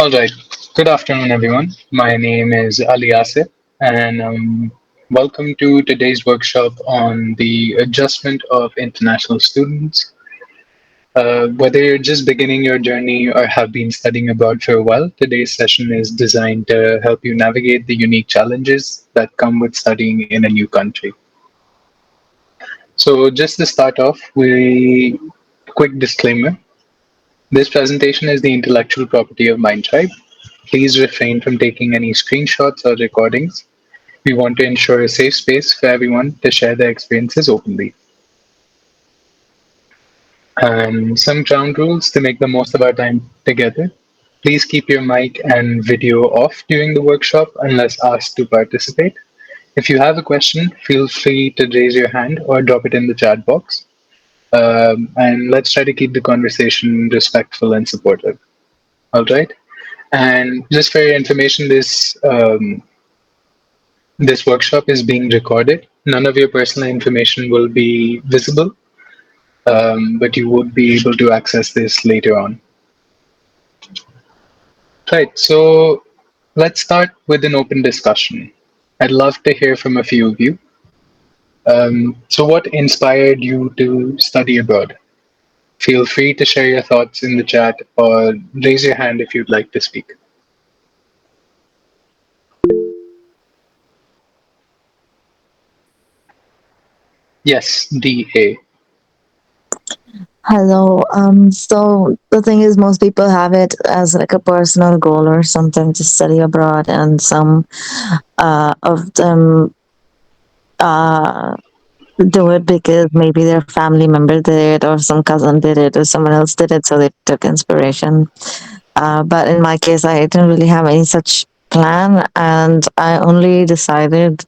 All right. Good afternoon, everyone. My name is Ali Asif, and welcome to today's workshop on the adjustment of international students. Whether you're just beginning your journey or have been studying abroad for a while, today's session is designed to help you navigate the unique challenges that come with studying in a new country. So, just to start off, we quick disclaimer. This presentation is the intellectual property of MindTribe. Please refrain from taking any screenshots or recordings. We want to ensure a safe space for everyone to share their experiences openly. And some ground rules to make the most of our time together. Please keep your mic and video off during the workshop unless asked to participate. If you have a question, feel free to raise your hand or drop it in the chat box. And let's try to keep the conversation respectful and supportive. All right. And just for your information, this workshop is being recorded. None of your personal information will be visible, but you would be able to access this later on. Right, so let's start with an open discussion. I'd love to hear from a few of you. So, what inspired you to study abroad? Feel free to share your thoughts in the chat or raise your hand if you'd like to speak. Yes, DA. Hello. So the thing is, most people have it as like a personal goal or something to study abroad, and some of them uh, do it because maybe their family member did it, or some cousin did it, or someone else did it, so they took inspiration. But in my case, I didn't really have any such plan, and I only decided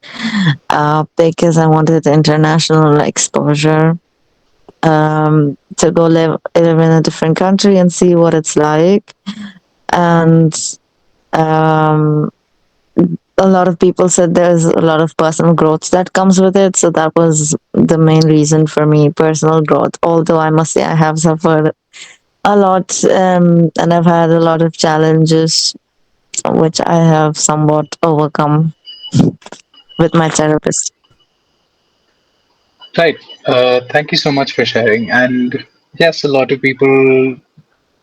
because I wanted international exposure to go live in a different country and see what it's like. And um, a lot of people said there's a lot of personal growth that comes with it. So that was the main reason for me, personal growth. Although I must say I have suffered a lot, and I've had a lot of challenges, which I have somewhat overcome with my therapist. Right. Thank you so much for sharing. And yes, a lot of people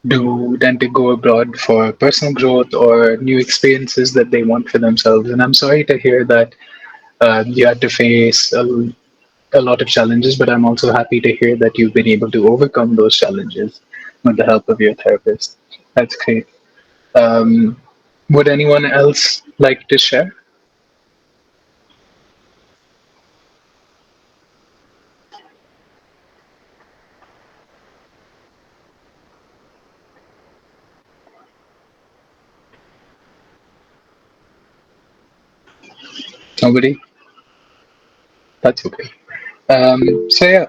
do tend to go abroad for personal growth or new experiences that they want for themselves. And I'm sorry to hear that you had to face a lot of challenges, but I'm also happy to hear that you've been able to overcome those challenges with the help of your therapist. That's great. Um, would anyone else like to share? Nobody? That's okay. So yeah,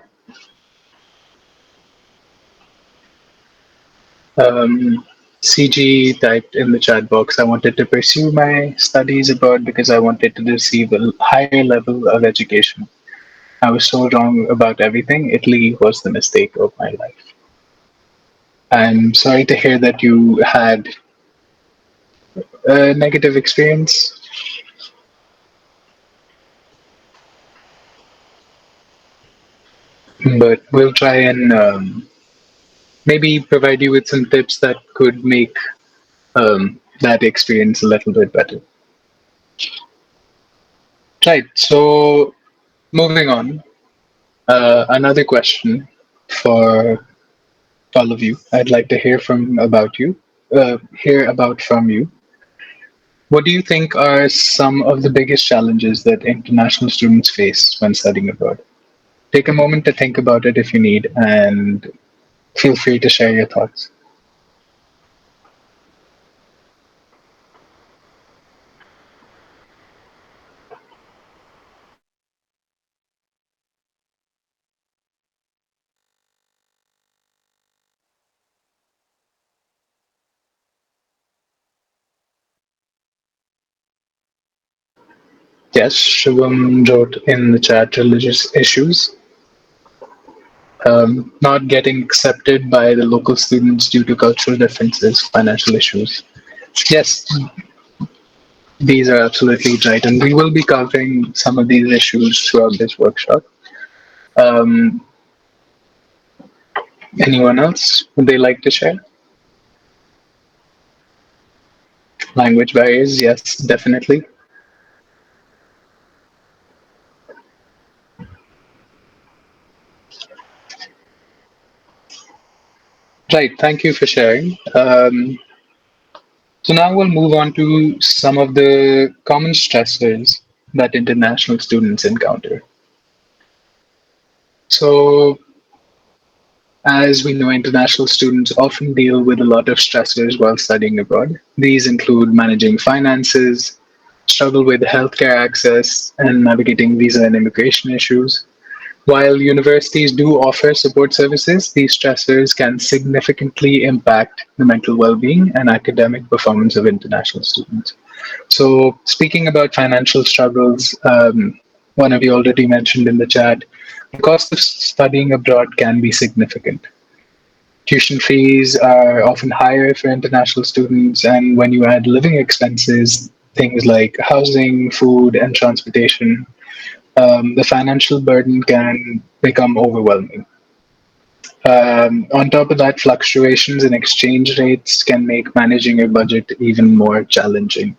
CG typed in the chat box, I wanted to pursue my studies abroad because I wanted to receive a higher level of education. I was so wrong about everything. Italy was the mistake of my life. I'm sorry to hear that you had a negative experience, but we'll try and maybe provide you with some tips that could make that experience a little bit better. Right. So moving on, another question for all of you. I'd like to hear about from you. What do you think are some of the biggest challenges that international students face when studying abroad? Take a moment to think about it if you need, and feel free to share your thoughts. Yes, Shubham wrote in the chat religious issues, not getting accepted by the local students due to cultural differences, financial issues. Yes, these are absolutely right, and we will be covering some of these issues throughout this workshop. Um, Anyone else? Would they like to share? Language barriers, yes, definitely. Right, thank you for sharing. So now we'll move on to some of the common stressors that international students encounter. So, as we know, international students often deal with a lot of stressors while studying abroad. These include managing finances, struggle with healthcare access, and navigating visa and immigration issues. While universities do offer support services, these stressors can significantly impact the mental well being and academic performance of international students. So, speaking about financial struggles, one of you already mentioned in the chat, the cost of studying abroad can be significant. Tuition fees are often higher for international students, and when you add living expenses, things like housing, food, and transportation, the financial burden can become overwhelming. On top of that, fluctuations in exchange rates can make managing your budget even more challenging,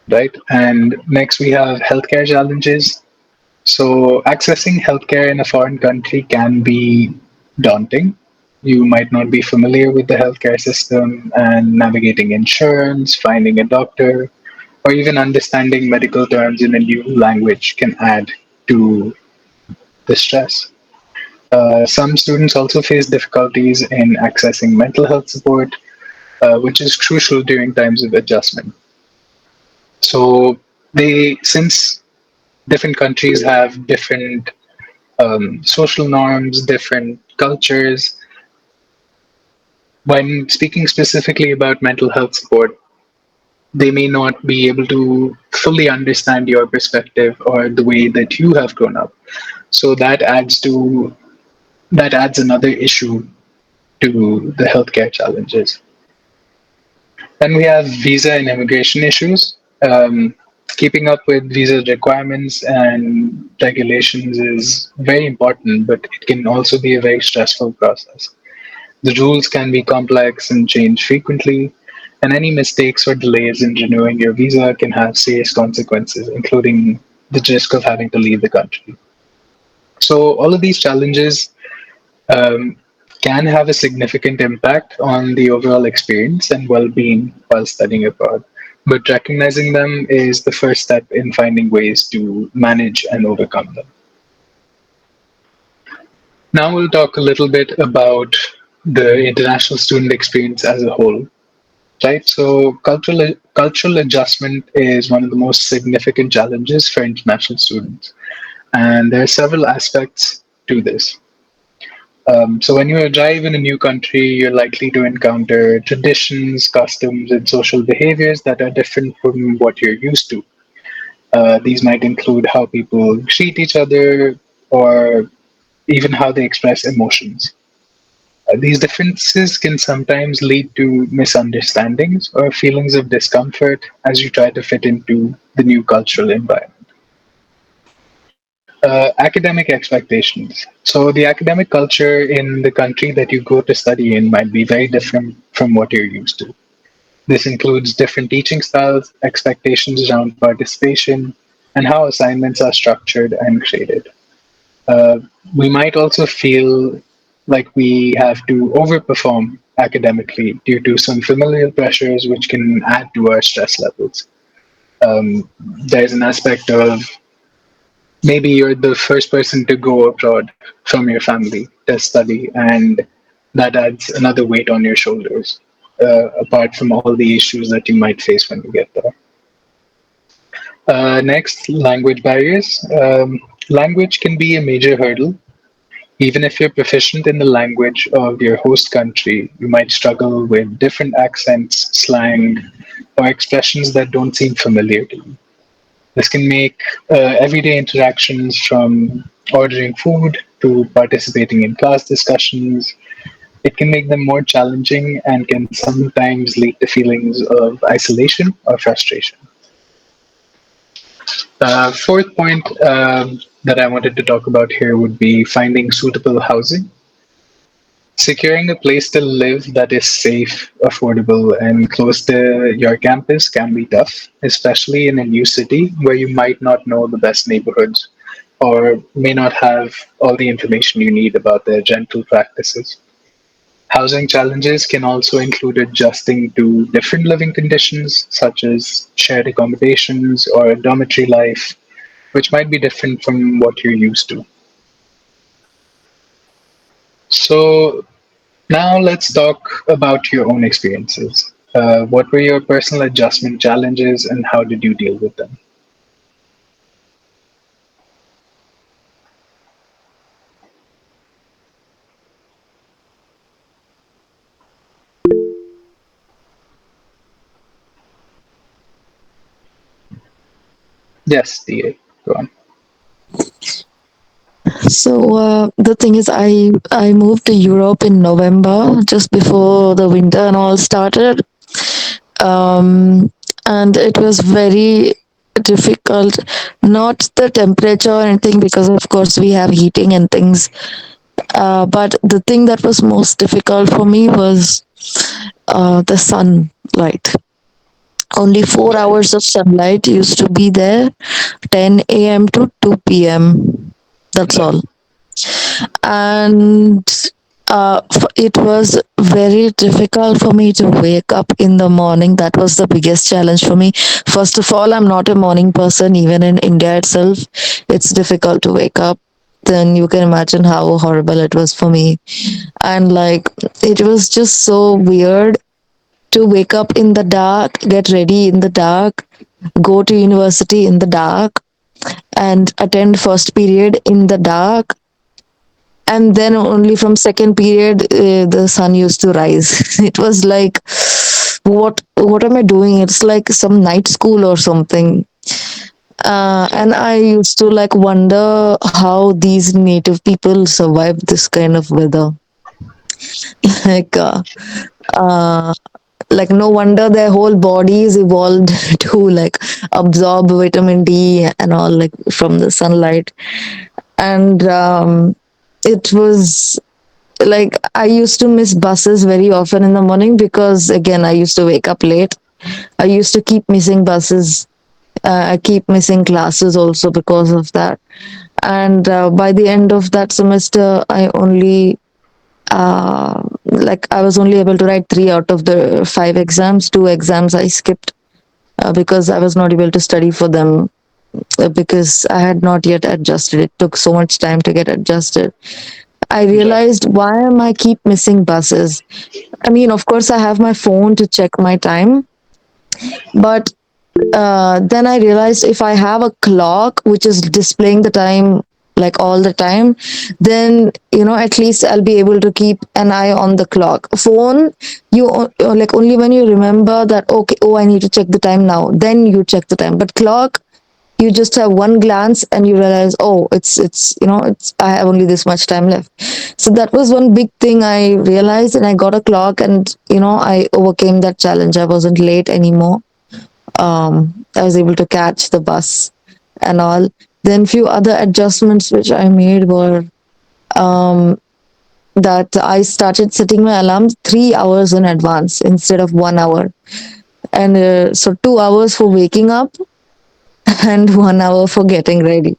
right? And next, we have healthcare challenges. So, accessing healthcare in a foreign country can be daunting. You might not be familiar with the healthcare system, and navigating insurance, finding a doctor, or even understanding medical terms in a new language can add to the stress. Some students also face difficulties in accessing mental health support, which is crucial during times of adjustment. So, since different countries have different social norms, different cultures. When speaking specifically about mental health support, they may not be able to fully understand your perspective or the way that you have grown up. So that adds another issue to the healthcare challenges. Then we have visa and immigration issues. Keeping up with visa requirements and regulations is very important, but it can also be a very stressful process. The rules can be complex and change frequently, and any mistakes or delays in renewing your visa can have serious consequences, including the risk of having to leave the country. So, all of these challenges um, can have a significant impact on the overall experience and well being while studying abroad. But recognizing them is the first step in finding ways to manage and overcome them. Now, we'll talk a little bit about the international student experience as a whole. Right, so cultural adjustment is one of the most significant challenges for international students, and there are several aspects to this. So when you arrive in a new country, you're likely to encounter traditions, customs, and social behaviors that are different from what you're used to. These might include how people treat each other, or even how they express emotions. These differences can sometimes lead to misunderstandings or feelings of discomfort as you try to fit into the new cultural environment. Academic expectations. So, the academic culture in the country that you go to study in might be very different from what you're used to. This includes different teaching styles, expectations around participation, and how assignments are structured and graded. Uh, we might also feel like we have to overperform academically due to some familial pressures, which can add to our stress levels. There's an aspect of maybe you're the first person to go abroad from your family to study, and that adds another weight on your shoulders, apart from all the issues that you might face when you get there. Next, language barriers. Language can be a major hurdle. Even if you're proficient in the language of your host country, you might struggle with different accents, slang, or expressions that don't seem familiar to you. This can make everyday interactions from ordering food to participating in class discussions It can make them more challenging and can sometimes lead to feelings of isolation or frustration. Fourth point that I wanted to talk about here would be finding suitable housing. Securing a place to live that is safe, affordable, and close to your campus can be tough, especially in a new city where you might not know the best neighborhoods or may not have all the information you need about their gentle practices. Housing challenges can also include adjusting to different living conditions, such as shared accommodations or dormitory life, which might be different from what you're used to. So, now let's talk about your own experiences. What were your personal adjustment challenges and how did you deal with them? Yes, DA, go on. So the thing is, I moved to Europe in November, just before the winter and all started, and it was very difficult. Not the temperature or anything, because of course we have heating and things. But the thing that was most difficult for me was the sunlight. Only 4 hours of sunlight used to be there, 10 a.m. to 2 p.m. That's Right, all. And it was very difficult for me to wake up in the morning. That was the biggest challenge for me. First of all, I'm not a morning person. Even in India itself, it's difficult to wake up. Then you can imagine how horrible it was for me. And like, it was just so weird to wake up in the dark, get ready in the dark, go to university in the dark, and attend first period in the dark, and then only from second period the sun used to rise. It was like, what am I doing? It's like some night school or something. And I used to like wonder how these native people survive this kind of weather. like uh, uh, like no wonder their whole bodies evolved to like absorb vitamin D and all, like from the sunlight. And it was like I used to miss buses very often in the morning, because again I used to wake up late. I used to keep missing buses. I keep missing classes also because of that. And by the end of that semester, I was only able to write three out of the five exams. Two exams I skipped because I was not able to study for them, because I had not yet adjusted. It took so much time to get adjusted. I right, realized, why am I keep missing buses? I mean, of course, I have my phone to check my time, but then I realized, if I have a clock which is displaying the time like all the time, then at least I'll be able to keep an eye on the clock. Phone, like only when you remember that, okay, oh, I need to check the time now, then you check the time. But clock, you just have one glance and you realize, oh, it's I have only this much time left. So that was one big thing I realized, and I got a clock, and I overcame that challenge. I wasn't late anymore. I was able to catch the bus and all. Then few other adjustments which I made were, um, that I started setting my alarms 3 hours in advance instead of 1 hour, and so 2 hours for waking up and 1 hour for getting ready.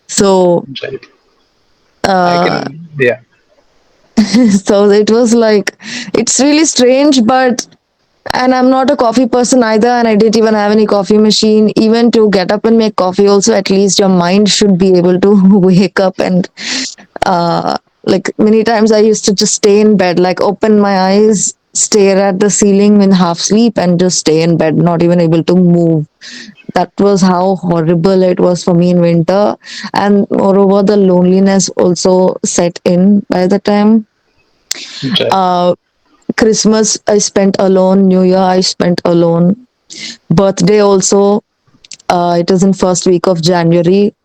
So right. I uh, can, yeah, so it was like, it's really strange, but, and I'm not a coffee person either, and I didn't even have any coffee machine. Even to get up and make coffee, also, at least your mind should be able to wake up. And like many times I used to just stay in bed, like open my eyes, stare at the ceiling in half sleep, and just stay in bed, not even able to move. That was how horrible it was for me in winter. And moreover, the loneliness also set in by the time. right, uh, Christmas I spent alone, New Year I spent alone, birthday also, it is in first week of January.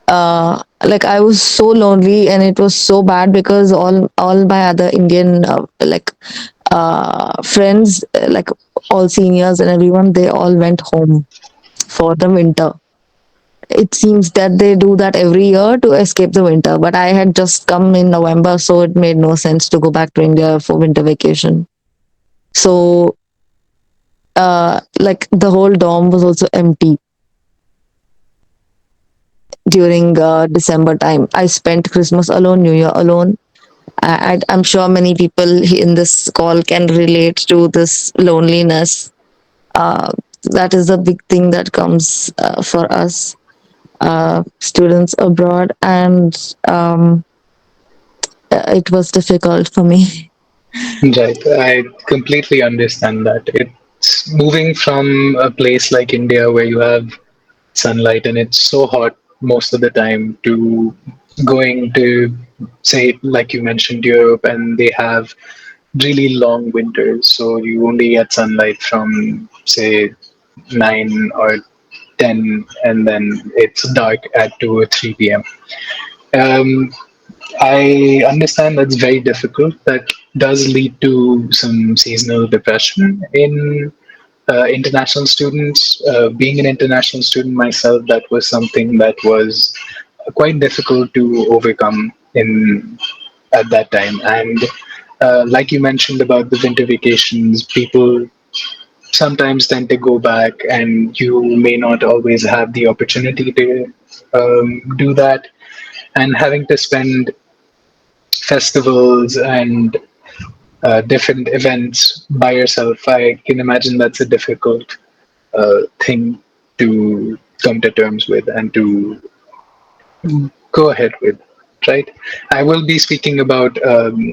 like I was so lonely, and it was so bad because all my other Indian friends, like all seniors and everyone, they all went home for the winter. It seems that they do that every year to escape the winter, but I had just come in November, so it made no sense to go back to India for winter vacation. So like the whole dorm was also empty during December time. I spent Christmas alone, New Year alone. I'm sure many people in this call can relate to this loneliness. Uh, that is a big thing that comes for us students abroad, and it was difficult for me. Right. I completely understand that. It's moving from a place like India where you have sunlight and it's so hot most of the time to going to, say, like you mentioned, Europe, and they have really long winters. So you only get sunlight from, say, 9 or 10, and then it's dark at 2 or 3 p.m. Um, I understand that's very difficult. That does lead to some seasonal depression in international students. Being an international student myself, that was something that was quite difficult to overcome in at that time. And like you mentioned about the winter vacations, people sometimes tend to go back, and you may not always have the opportunity to do that. And having to spend festivals and different events by yourself, I can imagine that's a difficult thing to come to terms with and to go ahead with, right? I will be speaking about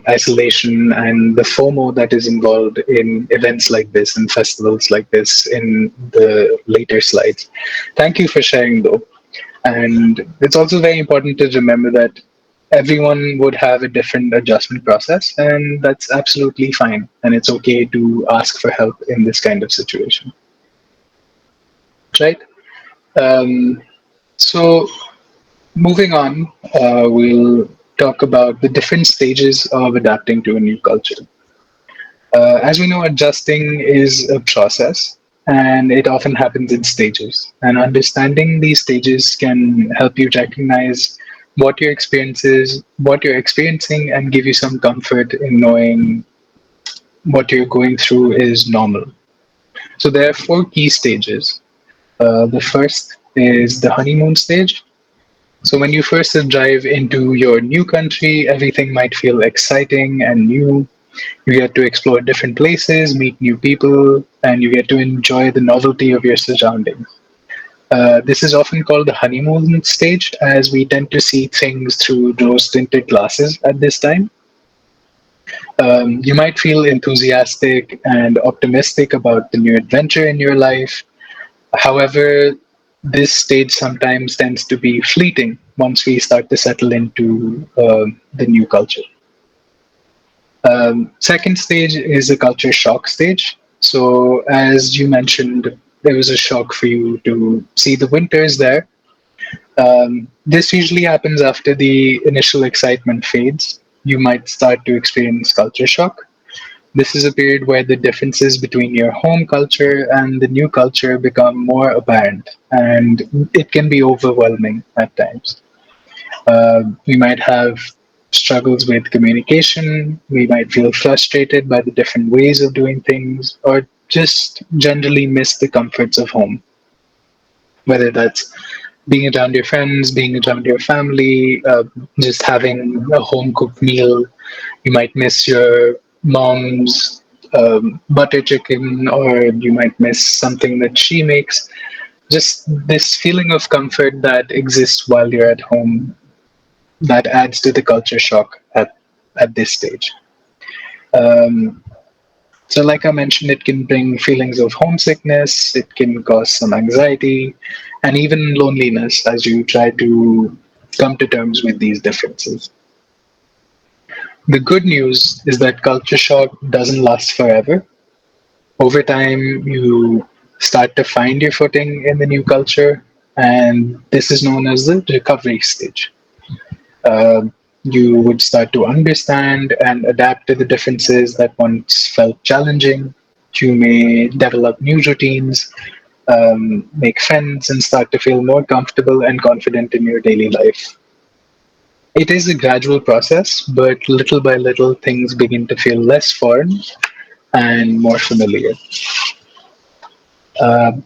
isolation and the FOMO that is involved in events like this and festivals like this in the later slides. Thank you for sharing, though. And it's also very important to remember that everyone would have a different adjustment process, and that's absolutely fine. And it's okay to ask for help in this kind of situation, right? Um, so, moving on, we'll talk about the different stages of adapting to a new culture. As we know, adjusting is a process and it often happens in stages. And understanding these stages can help you recognize what you're experiencing, and give you some comfort in knowing what you're going through is normal. So there are four key stages. The first is the honeymoon stage. So when you first arrive into your new country, everything might feel exciting and new. You get to explore different places, meet new people, and you get to enjoy the novelty of your surroundings. This is often called the honeymoon stage, as we tend to see things through rose tinted glasses at this time. You might feel enthusiastic and optimistic about the new adventure in your life. However, this stage sometimes tends to be fleeting once we start to settle into the new culture. Second stage is a culture shock stage. So, as you mentioned, there was a shock for you to see the winters there. This usually happens after the initial excitement fades. You might start to experience culture shock. This is a period where the differences between your home culture and the new culture become more apparent, and it can be overwhelming at times. We might have struggles with communication, we might feel frustrated by the different ways of doing things, or just generally miss the comforts of home, whether that's being around your friends, being around your family, just having a home cooked meal. You might miss your mom's butter chicken, or you might miss something that she makes. Just this feeling of comfort that exists while you're at home, that adds to the culture shock at this stage. Um, so, like I mentioned, it can bring feelings of homesickness, it can cause some anxiety, and even loneliness as you try to come to terms with these differences. The good news is that culture shock doesn't last forever. Over time, you start to find your footing in the new culture. and this is known as the recovery stage. Uh, you would start to understand and adapt to the differences that once felt challenging. You may develop new routines, make friends, and start to feel more comfortable and confident in your daily life. It is a gradual process, but little by little, things begin to feel less foreign and more familiar.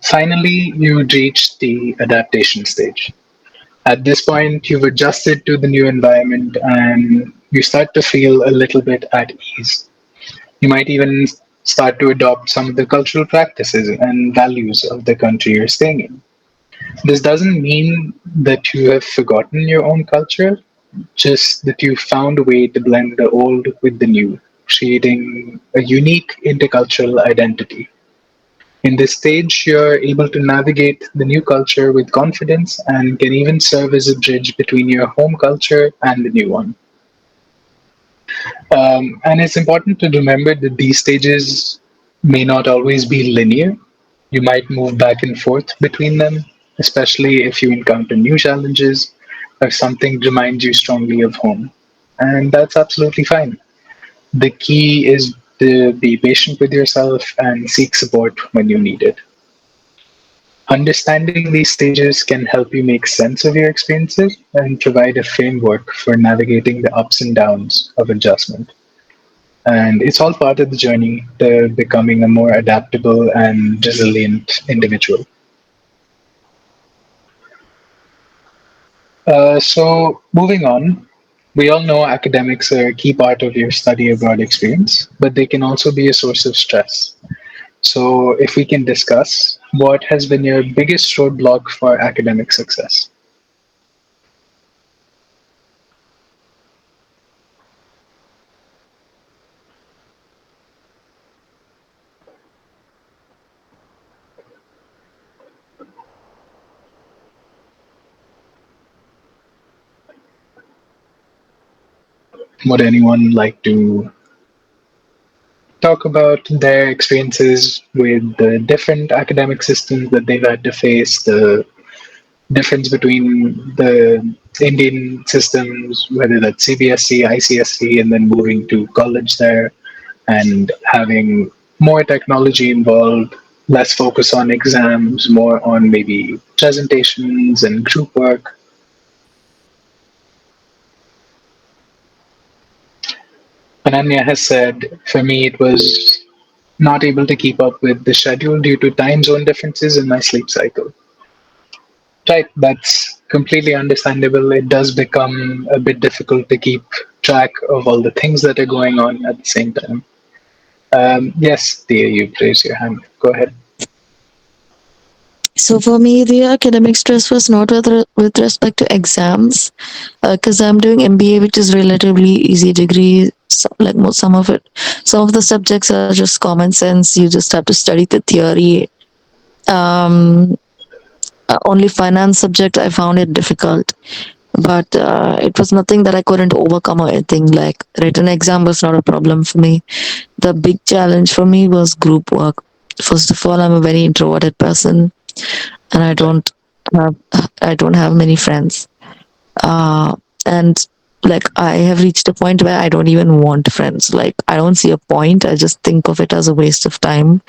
Finally, you reach the adaptation stage. At this point, you've adjusted to the new environment and you start to feel a little bit at ease. You might even start to adopt some of the cultural practices and values of the country you're staying in. This doesn't mean that you have forgotten your own culture, just that you found a way to blend the old with the new, creating a unique intercultural identity. In this stage, you're able to navigate the new culture with confidence and can even serve as a bridge between your home culture and the new one. And it's important to remember that these stages may not always be linear. You might move back and forth between them, especially if you encounter new challenges or something reminds you strongly of home. And that's absolutely fine. The key is to be patient with yourself and seek support when you need it. Understanding these stages can help you make sense of your experiences and provide a framework for navigating the ups and downs of adjustment. And it's all part of the journey to becoming a more adaptable and resilient individual. So, moving on, we all know academics are a key part of your study abroad experience, but they can also be a source of stress. So, if we can discuss, what has been your biggest roadblock for academic success? Would anyone like to talk about their experiences with the different academic systems that they've had to face, the difference between the Indian systems, whether that's CBSE, ICSE, and then moving to college there and having more technology involved, less focus on exams, more on maybe presentations and group work. Ananya has said, for me, it was not able to keep up with the schedule due to time zone differences in my sleep cycle. Right, that's completely understandable. It does become a bit difficult to keep track of all the things that are going on at the same time. Yes, Dia, you raise your hand. Go ahead. So for me, the academic stress was not with respect to exams, because I'm doing MBA, which is relatively easy degree. So, like most, some of the subjects are just common sense. You just have to study the theory. Um, Only finance subject I found it difficult, but it was nothing that I couldn't overcome or anything. Like written exam was not a problem for me. The big challenge for me was group work. First of all, I'm a very introverted person, and Right. have I don't have many friends. Uh, and like I have reached a point where I don't even want friends. Like I don't see a point. I just think of it as a waste of time.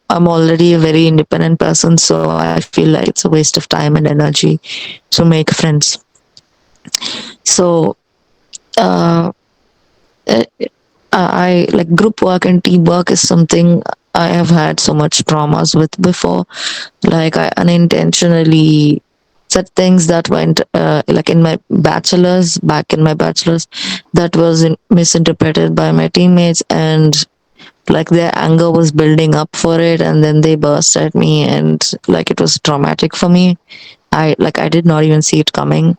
I'm already a very independent person, so I feel like it's a waste of time and energy to make friends. So uh, eh, I like group work and teamwork is something I have had so much traumas with before. Like I unintentionally said things that went like in my bachelor's, back in my bachelor's, that was misinterpreted by my teammates, and like their anger was building up for it, and then they burst at me, and like it was traumatic for me. I did not even see it coming.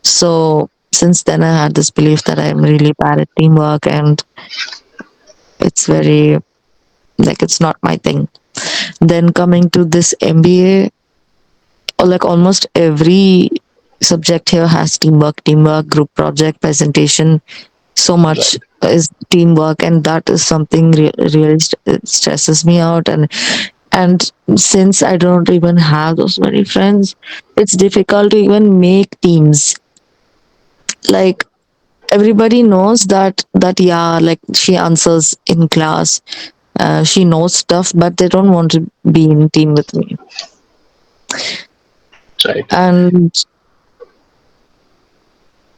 So since then I had this belief that I'm really bad at teamwork, and it's very like it's not my thing. Then coming to this MBA, like almost every subject here has teamwork, group project, presentation. So much Right. is teamwork, and that is something really stresses me out. And And since I don't even have those many friends, it's difficult to even make teams. Like everybody knows that yeah, like she answers in class, she knows stuff, but they don't want to be in team with me. Right. And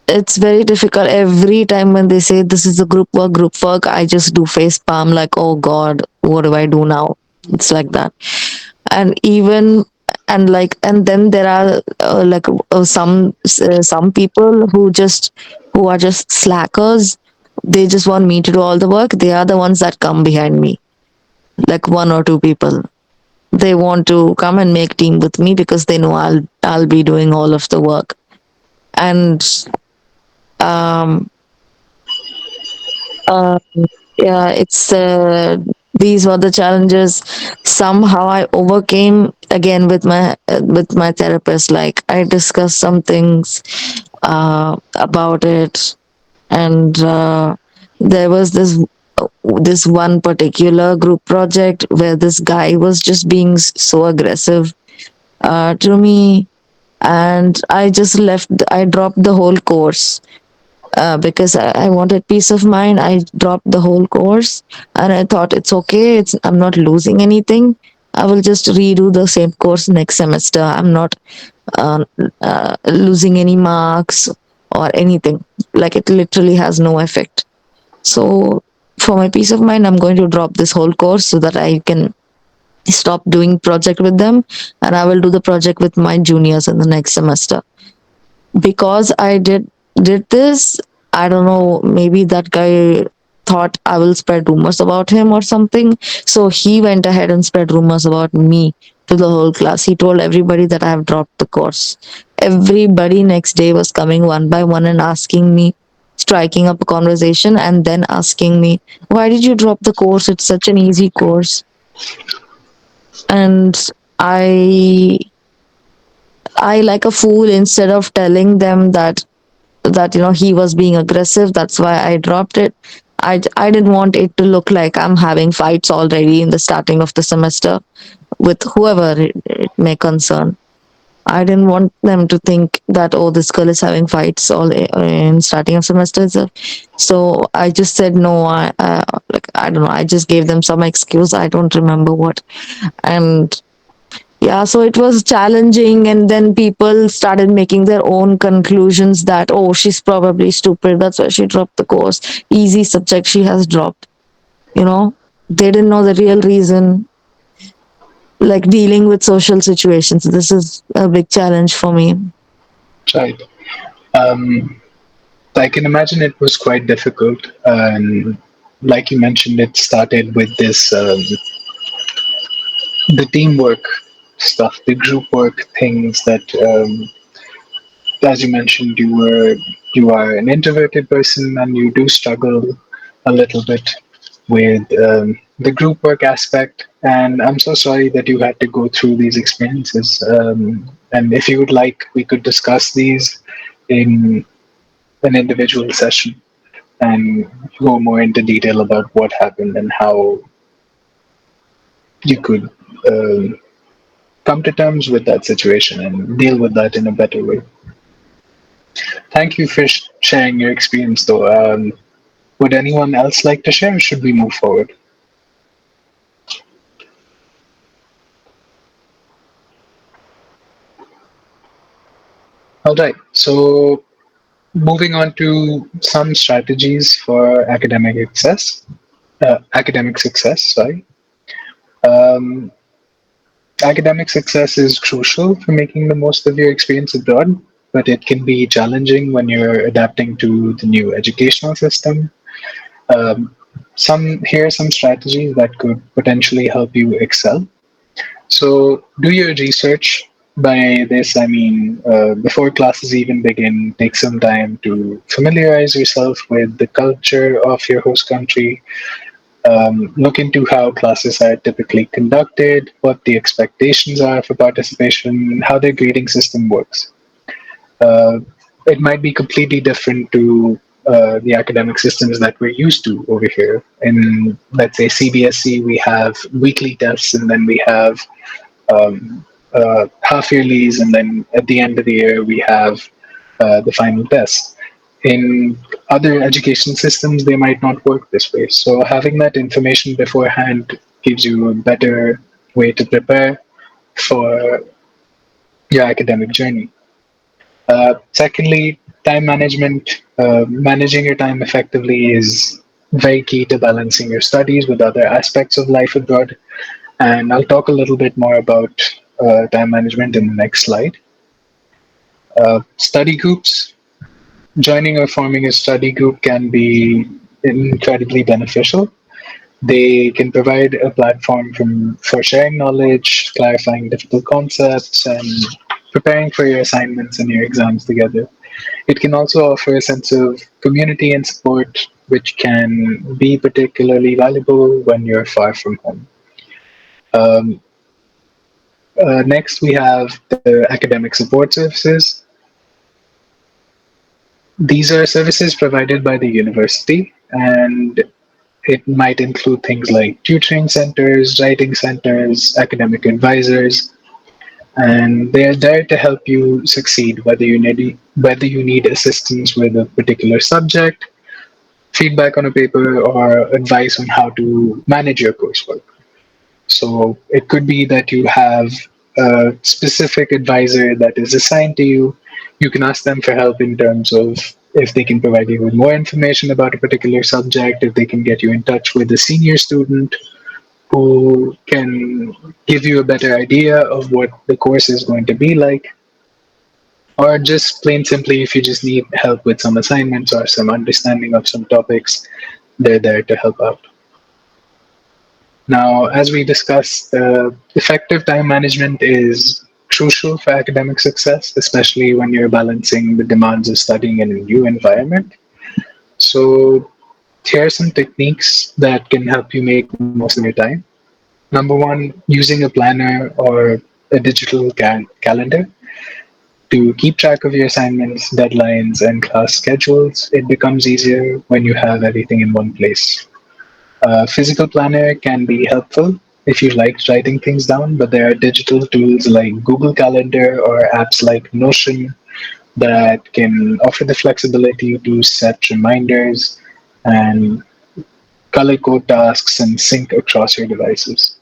it's very difficult every time when they say this is a group work, I just do face palm like, oh god, what do I do now? It's like that. And even, and like, and then there are some people who are just slackers. They just want me to do all the work. They are the ones that come behind me, like one or two people. They want to come and make team with me because they know I'll be doing all of the work. And um uh, yeah, it's these were the challenges. Somehow I overcame again with my therapist. Like I discussed some things about it. And there was this one particular group project where this guy was just being so aggressive to me. And I dropped the whole course because I wanted peace of mind. I dropped the whole course, and I thought it's okay. I'm not losing anything. I will just redo the same course next semester. I'm not uh, losing any marks or anything. Like it literally has no effect. So for my peace of mind, I'm going to drop this whole course so that I can stop doing project with them, and I will do the project with my juniors in the next semester. Because I did this, I don't know, maybe that guy thought I will spread rumors about him or something. So he went ahead and spread rumors about me to the whole class. He told everybody that I have dropped the course. Everybody next day was coming one by one and asking me, striking up a conversation, and then asking me, why did you drop the course? It's such an easy course. And I like a fool, instead of telling them that he was being aggressive, that's why I dropped it. I didn't want it to look like I'm having fights already in the starting of the semester with whoever it may concern. I didn't want them to think that, oh, this girl is having fights all in starting of semester. So I just said no. Like I don't know, I just gave them some excuse, I don't remember what. And yeah, so it was challenging, and then people started making their own conclusions that, oh, she's probably stupid, that's why she dropped the course. Easy subject she has dropped, you know. They didn't know the real reason. Like dealing with social situations, this is a big challenge for me. Right. Um, I can imagine it was quite difficult. And like you mentioned, it started with this the teamwork stuff, the group work things that, as you mentioned, you are an introverted person and you do struggle a little bit with the group work aspect. And I'm so sorry that you had to go through these experiences. And if you would like, we could discuss these in an individual session and go more into detail about what happened and how you could come to terms with that situation and deal with that in a better way. Thank you for sharing your experience, though. Would anyone else like to share, or should we move forward? All right. So, moving on to some strategies for academic success. Sorry. Um, Academic success is crucial for making the most of your experience abroad, but it can be challenging when you're adapting to the new educational system. Um, here are some strategies that could potentially help you excel. So, do your research. By this, I mean before classes even begin, take some time to familiarize yourself with the culture of your host country. Look into how classes are typically conducted, what the expectations are for participation, how their grading system works. Uh, it might be completely different to the academic systems that we're used to over here. In, let's say, CBSE, we have weekly tests, and then we have half yearlies, and then at the end of the year, we have the final test. In other education systems, they might not work this way. So having that information beforehand gives you a better way to prepare for your academic journey. Secondly, time management. Managing your time effectively is very key to balancing your studies with other aspects of life abroad. And I'll talk a little bit more about time management in the next slide. Study groups. Joining or forming a study group can be incredibly beneficial. They can provide a platform for sharing knowledge, clarifying difficult concepts, and preparing for your assignments and your exams together. It can also offer a sense of community and support, which can be particularly valuable when you're far from home. Um, Next, we have the academic support services. These are services provided by the university, and it might include things like tutoring centers, writing centers, academic advisors, and they are there to help you succeed, whether you need assistance with a particular subject, feedback on a paper, or advice on how to manage your coursework. So it could be that you have a specific advisor that is assigned to you. You can ask them for help in terms of if they can provide you with more information about a particular subject, if they can get you in touch with a senior student who can give you a better idea of what the course is going to be like, or just plain simply, if you just need help with some assignments or some understanding of some topics, they're there to help out. Now, as we discussed, effective time management is crucial for academic success, especially when you're balancing the demands of studying in a new environment. So, here are some techniques that can help you make the most of your time. Number one, using a planner or a digital calendar to keep track of your assignments, deadlines, and class schedules. It becomes easier when you have everything in one place. A physical planner can be helpful if you like writing things down, but there are digital tools like Google Calendar or apps like Notion that can offer the flexibility to set reminders and color code tasks and sync across your devices.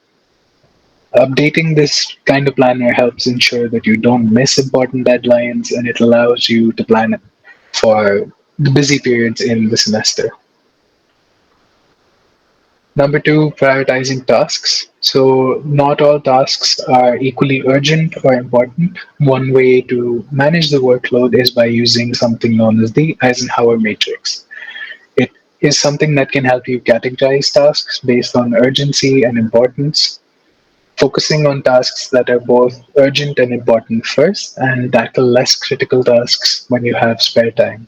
Updating this kind of planner helps ensure that you don't miss important deadlines, and it allows you to plan for the busy periods in the semester. Number two, prioritizing tasks. So, not all tasks are equally urgent or important. One way to manage the workload is by using something known as the Eisenhower matrix. It is something that can help you categorize tasks based on urgency and importance, focusing on tasks that are both urgent and important first, and tackle less critical tasks when you have spare time.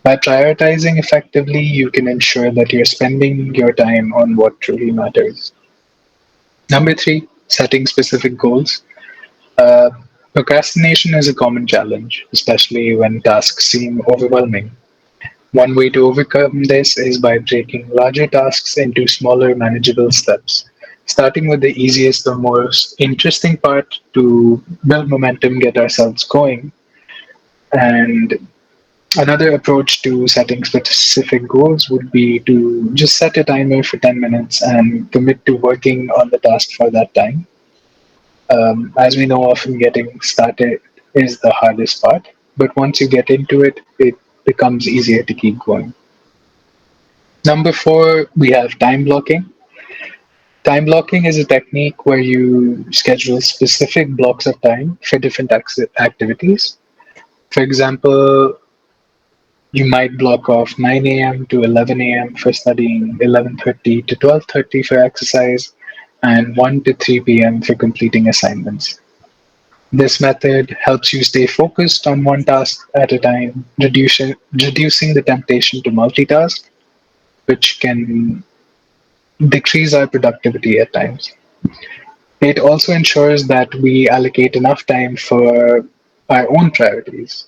By prioritizing effectively, you can ensure that you're spending your time on what truly matters. Number three, setting specific goals. Uh, Procrastination is a common challenge, especially when tasks seem overwhelming. One way to overcome this is by breaking larger tasks into smaller, manageable steps, starting with the easiest or most interesting part to build momentum, get ourselves going. And another approach to setting specific goals would be to just set a timer for 10 minutes and commit to working on the task for that time. As we know, often getting started is the hardest part, but once you get into it, it becomes easier to keep going. Number four, we have time blocking. Time blocking is a technique where you schedule specific blocks of time for different activities. For example, you might block off 9 a.m. to 11 a.m. for studying, 11:30 to 12:30 for exercise, and 1 to 3 p.m. for completing assignments. This method helps you stay focused on one task at a time, reducing the temptation to multitask, which can decrease our productivity at times. It also ensures that we allocate enough time for our own priorities.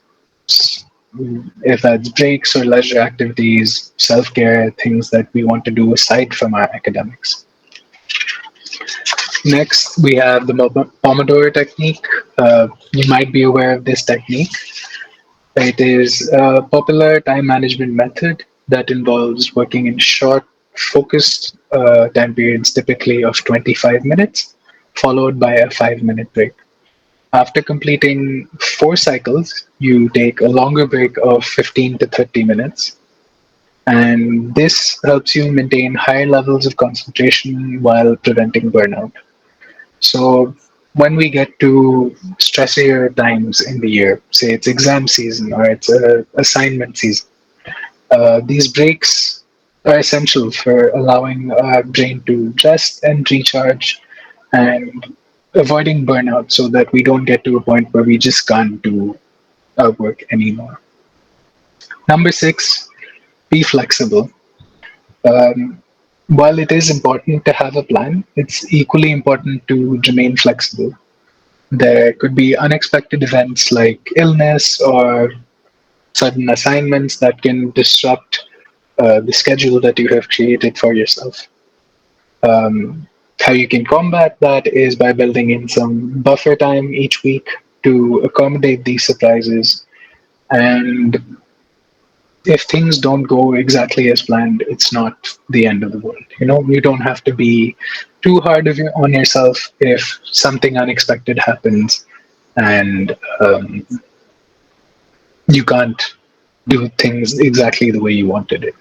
if that's breaks or leisure activities, self care, things that we want to do aside from our academics. Next, we have the Pomodoro technique. You might be aware of this technique. It is a popular time management method that involves working in short, focused time periods, typically of 25 minutes, followed by a 5-minute break. After completing 4 cycles, you take a longer break of 15 to 30 minutes, and this helps you maintain higher levels of concentration while preventing burnout. So, when we get to stressier times in the year, say it's exam season or it's assignment season, these breaks are essential for allowing our brain to rest and recharge and avoiding burnout so that we don't get to a point where we just can't do our work anymore. Number six, be flexible. Um, while it is important to have a plan, it's equally important to remain flexible. There could be unexpected events like illness or sudden assignments that can disrupt the schedule that you have created for yourself. Um, how you can combat that is by building in some buffer time each week to accommodate these surprises. And if things don't go exactly as planned, it's not the end of the world. You don't have to be too hard on yourself if something unexpected happens and you can't do things exactly the way you wanted it.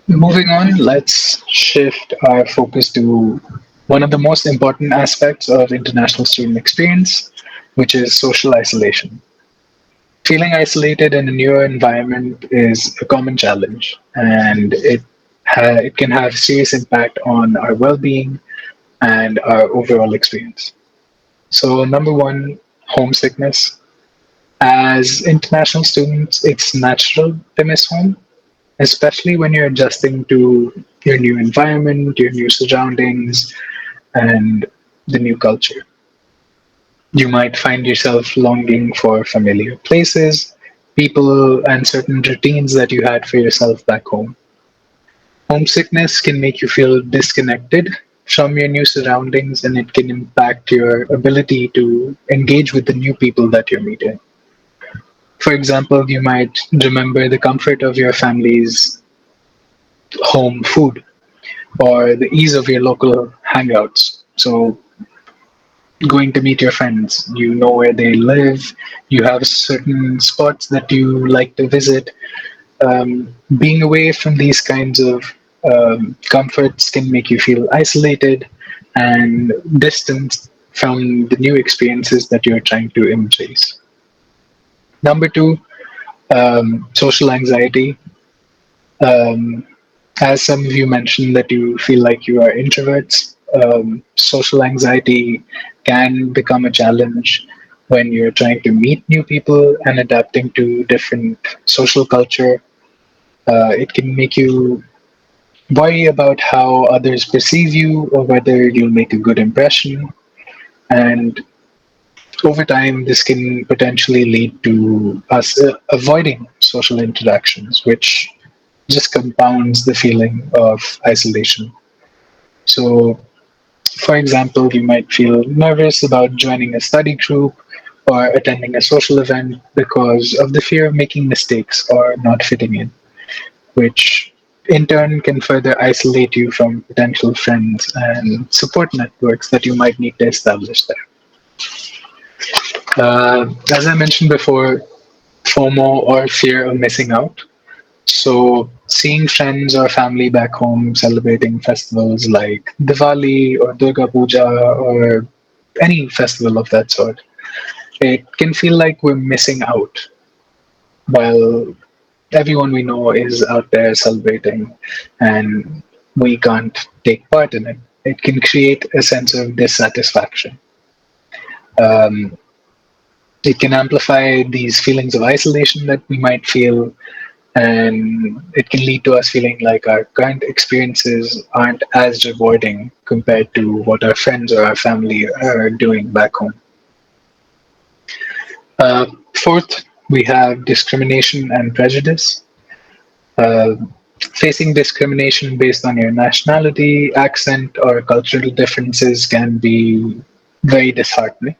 Moving on, let's shift our focus to one of the most important aspects of international student experience, which is social isolation. Feeling isolated in a new environment is a common challenge, and it can have serious impact on our well-being and our overall experience. So, number one, homesickness. As international students, it's natural to miss home, especially when you're adjusting to your new environment, your new surroundings, and the new culture. You might find yourself longing for familiar places, people, and certain routines that you had for yourself back home. Homesickness can make you feel disconnected from your new surroundings, and it can impact your ability to engage with the new people that you're meeting. For example, you might remember the comfort of your family's home food or the ease of your local hangouts. So, going to meet your friends, you know where they live, you have certain spots that you like to visit. Being away from these kinds of comforts can make you feel isolated and distant from the new experiences that you're trying to embrace. Number two, social anxiety. Um, as some of you mentioned that you feel like you are introverts, social anxiety can become a challenge when you're trying to meet new people and adapting to different social culture. It can make you worry about how others perceive you or whether you'll make a good impression. And over time, this can potentially lead to us avoiding social interactions, which just compounds the feeling of isolation. So, for example, you might feel nervous about joining a study group or attending a social event because of the fear of making mistakes or not fitting in, which in turn can further isolate you from potential friends and support networks that you might need to establish there. As I mentioned before, FOMO or fear of missing out. So, seeing friends or family back home celebrating festivals like Diwali or Durga Puja or any festival of that sort, it can feel like we're missing out while everyone we know is out there celebrating and we can't take part in it. It can create a sense of dissatisfaction. Um, it can amplify these feelings of isolation that we might feel, and it can lead to us feeling like our current experiences aren't as rewarding compared to what our friends or our family are doing back home. Fourth, we have discrimination and prejudice. Uh, Facing discrimination based on your nationality, accent, or cultural differences can be very disheartening.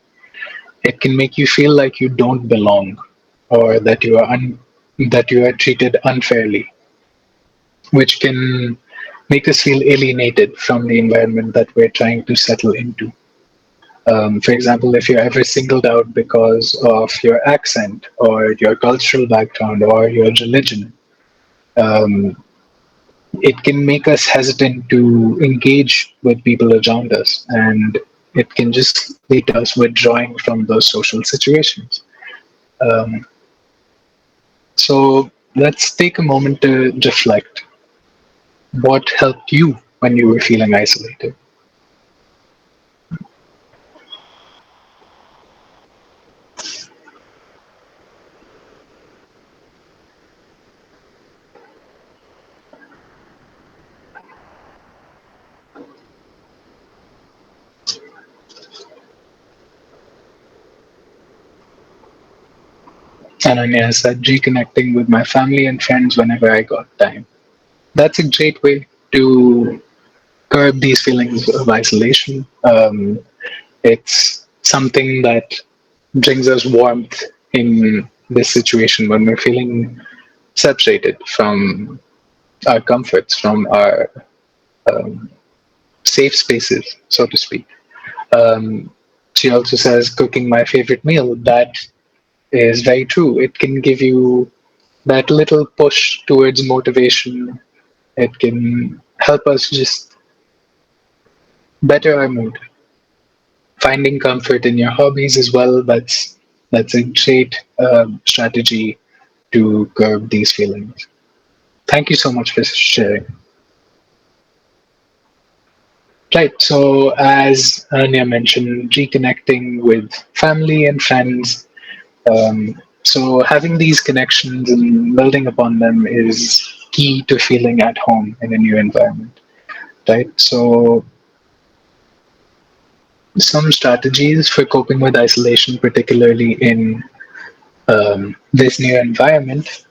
It can make you feel like you don't belong, or that you are treated unfairly, which can make us feel alienated from the environment that we're trying to settle into. For example, if you're ever singled out because of your accent or your cultural background or your religion, um, it can make us hesitant to engage with people around us, and it can just lead to us withdrawing from those social situations. Um, so let's take a moment to reflect. What helped you when you were feeling isolated? Ananya said, reconnecting with my family and friends whenever I got time. That's a great way to curb these feelings of isolation. It's something that brings us warmth in this situation when we're feeling separated from our comforts, from our um, safe spaces, so to speak. Um, she also says, cooking my favorite meal. That is very true. It can give you that little push towards motivation. It can help us just better our mood. Finding comfort in your hobbies as well. That's a great strategy to curb these feelings. Thank you so much for sharing. Right. So, as Anya mentioned, reconnecting with family and friends. So, having these connections and building upon them is key to feeling at home in a new environment. Right. So, some strategies for coping with isolation, particularly in this new environment,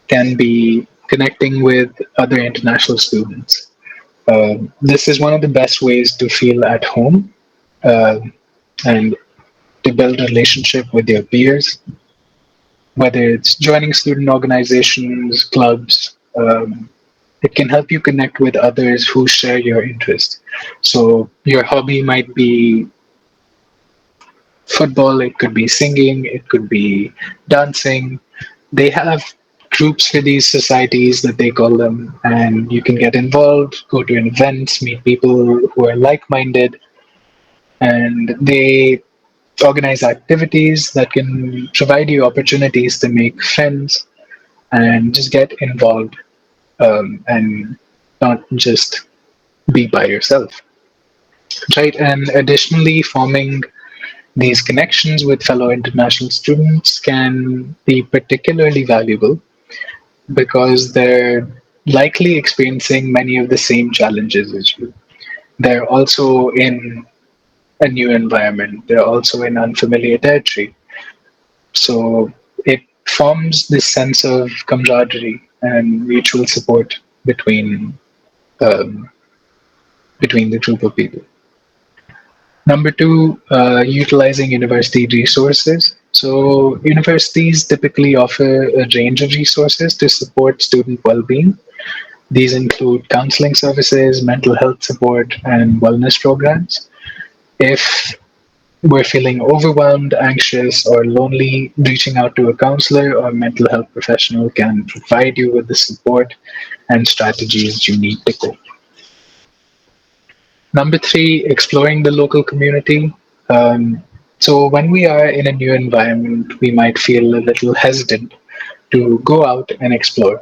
can be connecting with other international students. This is one of the best ways to feel at home uh, and to build a relationship with your peers, whether it's joining student organizations, clubs. It can help you connect with others who share your interest. So your hobby might be football, it could be singing, it could be dancing. They have groups for these societies that they call them, and you can get involved, go to events, meet people who are like minded, and they organize activities that can provide you opportunities to make friends and just get involved and not just be by yourself. Right, and additionally, forming these connections with fellow international students can be particularly valuable because they're likely experiencing many of the same challenges as you. They're also in a new environment, they're also in unfamiliar territory. So it forms this sense of camaraderie and mutual support between um, between the group of people. Number two, utilizing university resources. So universities typically offer a range of resources to support student well-being. These include counseling services, mental health support, and wellness programs. If we're feeling overwhelmed, anxious, or lonely, reaching out to a counselor or mental health professional can provide you with the support and strategies you need to cope. Number three, exploring the local community. So, when we are in a new environment, we might feel a little hesitant to go out and explore.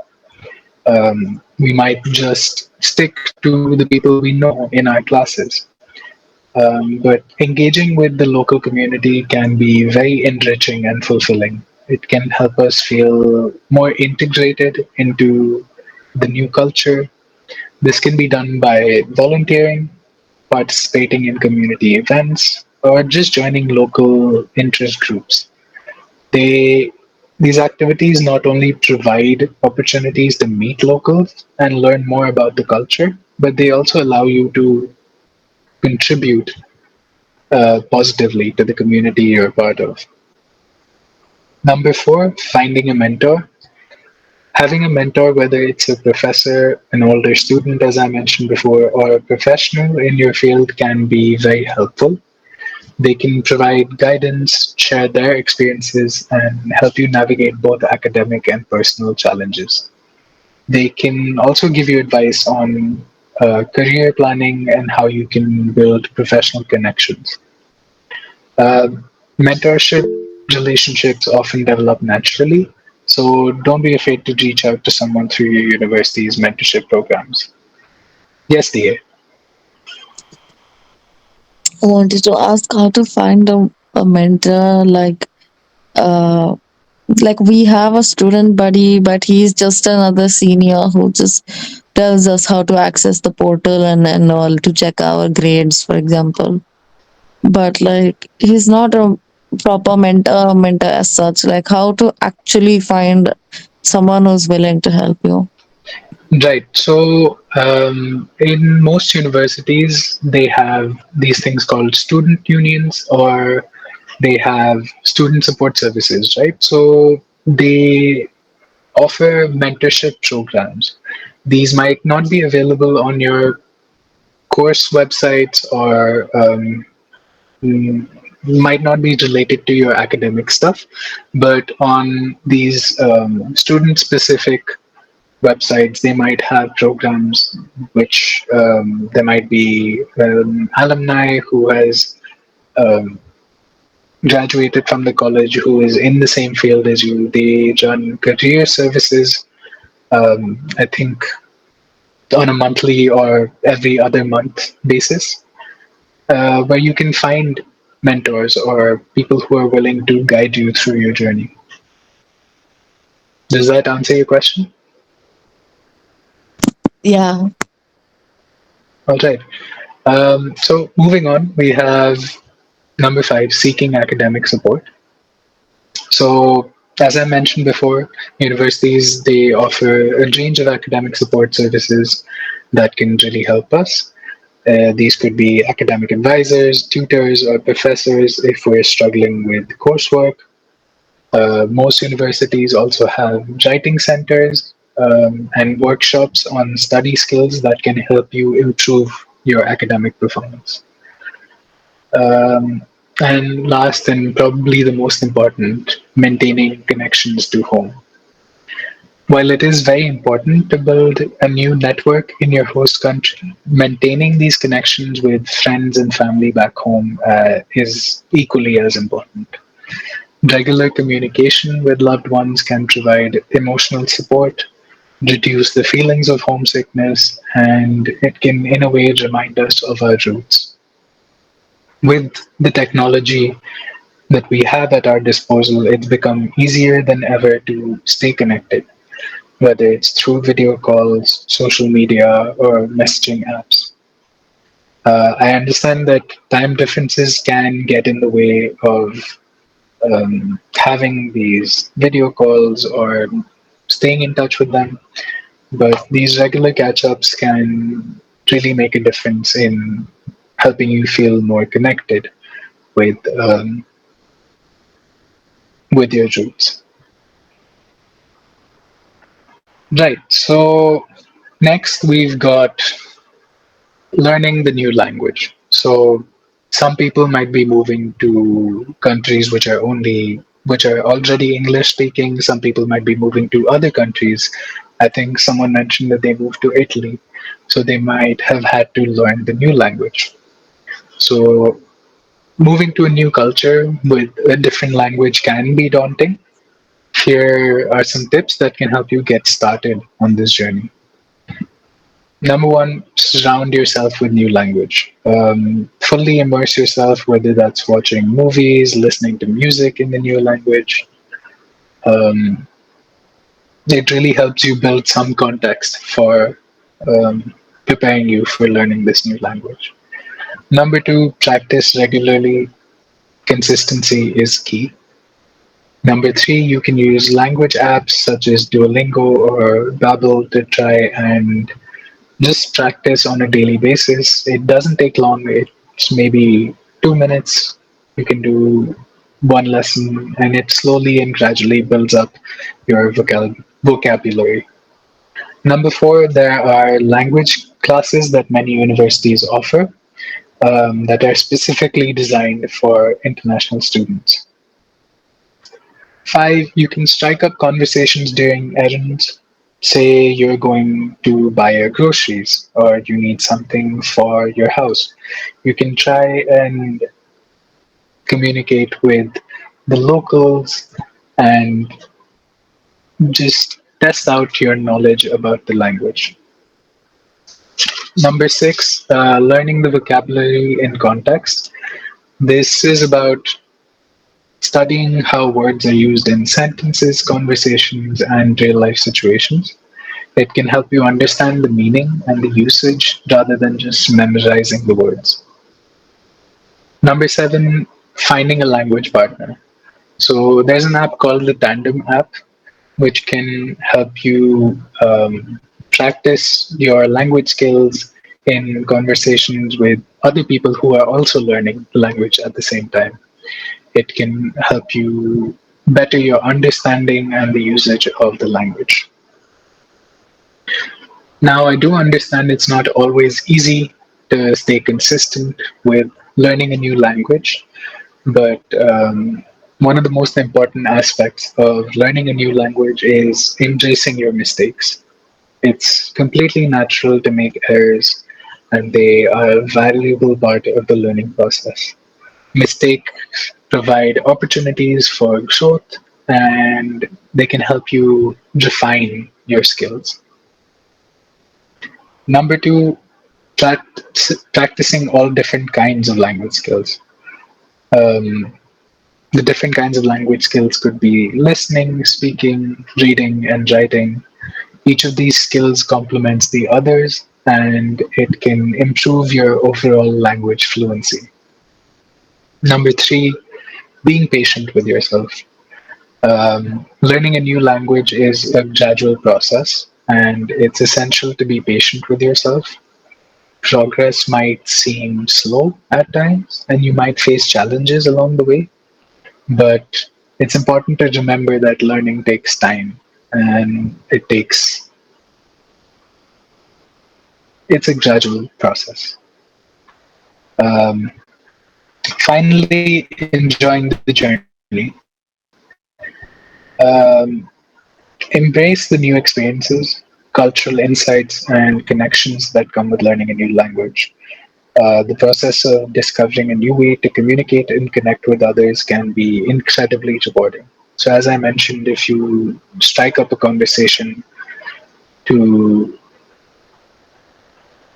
We might just stick to the people we know in our classes. But engaging with the local community can be very enriching and fulfilling. It can help us feel more integrated into the new culture. This can be done by volunteering, participating in community events, or just joining local interest groups. They these activities not only provide opportunities to meet locals and learn more about the culture, but they also allow you to contribute positively to the community you're part of. Number four, finding a mentor. Having a mentor, whether it's a professor, an older student, as I mentioned before, or a professional in your field, can be very helpful. They can provide guidance, share their experiences, and help you navigate both academic and personal challenges. They can also give you advice on career planning and how you can build professional connections. Uh, Mentorship relationships often develop naturally, so don't be afraid to reach out to someone through your university's mentorship programs. Yes, DA. I wanted to ask how to find a mentor. Uh, like we have a student buddy, but he's just another senior who just tells us how to access the portal and all to check our grades, for example. But like he's not a proper mentor as such. Like how to actually find someone who's willing to help you. Right. So, in most universities, they have these things called student unions, or they have student support services, right? So, they offer mentorship programs. These might not be available on your course websites, or mm, might not be related to your academic stuff, but on these student specific websites, they might have programs which there might be alumni who has um, graduated from the college who is in the same field as you. They run career services, I think, on a monthly or every other month basis, where you can find mentors or people who are willing to guide you through your journey. Does that answer your question? Yeah. All right. So moving on, we have number five, seeking academic support. So, as I mentioned before, universities they offer a range of academic support services that can really help us. These could be academic advisors, tutors, or professors if we're struggling with coursework. Most universities also have writing centers and workshops on study skills that can help you improve your academic performance. Um, and last and probably the most important, maintaining connections to home. While it is very important to build a new network in your host country, maintaining these connections with friends and family back home is equally as important. Regular communication with loved ones can provide emotional support, reduce the feelings of homesickness, and it can, in a way, remind us of our roots. With the technology that we have at our disposal, it's become easier than ever to stay connected, whether it's through video calls, social media, or messaging apps. I understand that time differences can get in the way of having these video calls or staying in touch with them, but these regular catch ups can really make a difference in helping you feel more connected with, with your roots. Right. So next we've got learning the new language. So some people might be moving to countries which are already English speaking. Some people might be moving to other countries. I think someone mentioned that they moved to Italy. So they might have had to learn the new language. So moving to a new culture with a different language can be daunting. Here are some tips that can help you get started on this journey. Number one, surround yourself with new language. Fully immerse yourself, whether that's watching movies, listening to music in the new language. Um, it really helps you build some context for um, preparing you for learning this new language. Number two, practice regularly. Consistency is key. Number three, you can use language apps such as Duolingo or Babbel to try and just practice on a daily basis. It doesn't take long. It's maybe 2 minutes. You can do one lesson, and it slowly and gradually builds up your vocabulary. Number four, there are language classes that many universities offer that are specifically designed for international students. Five, you can strike up conversations during errands. Say you're going to buy your groceries or you need something for your house. You can try and communicate with the locals and just test out your knowledge about the language. Number six, learning the vocabulary in context. This is about studying how words are used in sentences, conversations, and real life situations. It can help you understand the meaning and the usage rather than just memorizing the words. Number seven, finding a language partner. So there's an app called the Tandem app, which can help you practice your language skills in conversations with other people who are also learning the language at the same time. It can help you better your understanding and the usage of the language. Now, I do understand it's not always easy to stay consistent with learning a new language, but one of the most important aspects of learning a new language is embracing your mistakes. It's completely natural to make errors, and they are a valuable part of the learning process. Mistakes provide opportunities for growth, and they can help you refine your skills. Number two, practicing all different kinds of language skills. Um, the different kinds of language skills could be listening, speaking, reading, and writing. Each of these skills complements the others, and it can improve your overall language fluency. Number three, being patient with yourself. Learning a new language is a gradual process, and it's essential to be patient with yourself. Progress might seem slow at times, and you might face challenges along the way, but it's important to remember that learning takes time and it's a gradual process. Um, Finally, enjoying the journey. Embrace the new experiences, cultural insights, and connections that come with learning a new language. The process of discovering a new way to communicate and connect with others can be incredibly rewarding. So, as I mentioned, if you strike up a conversation to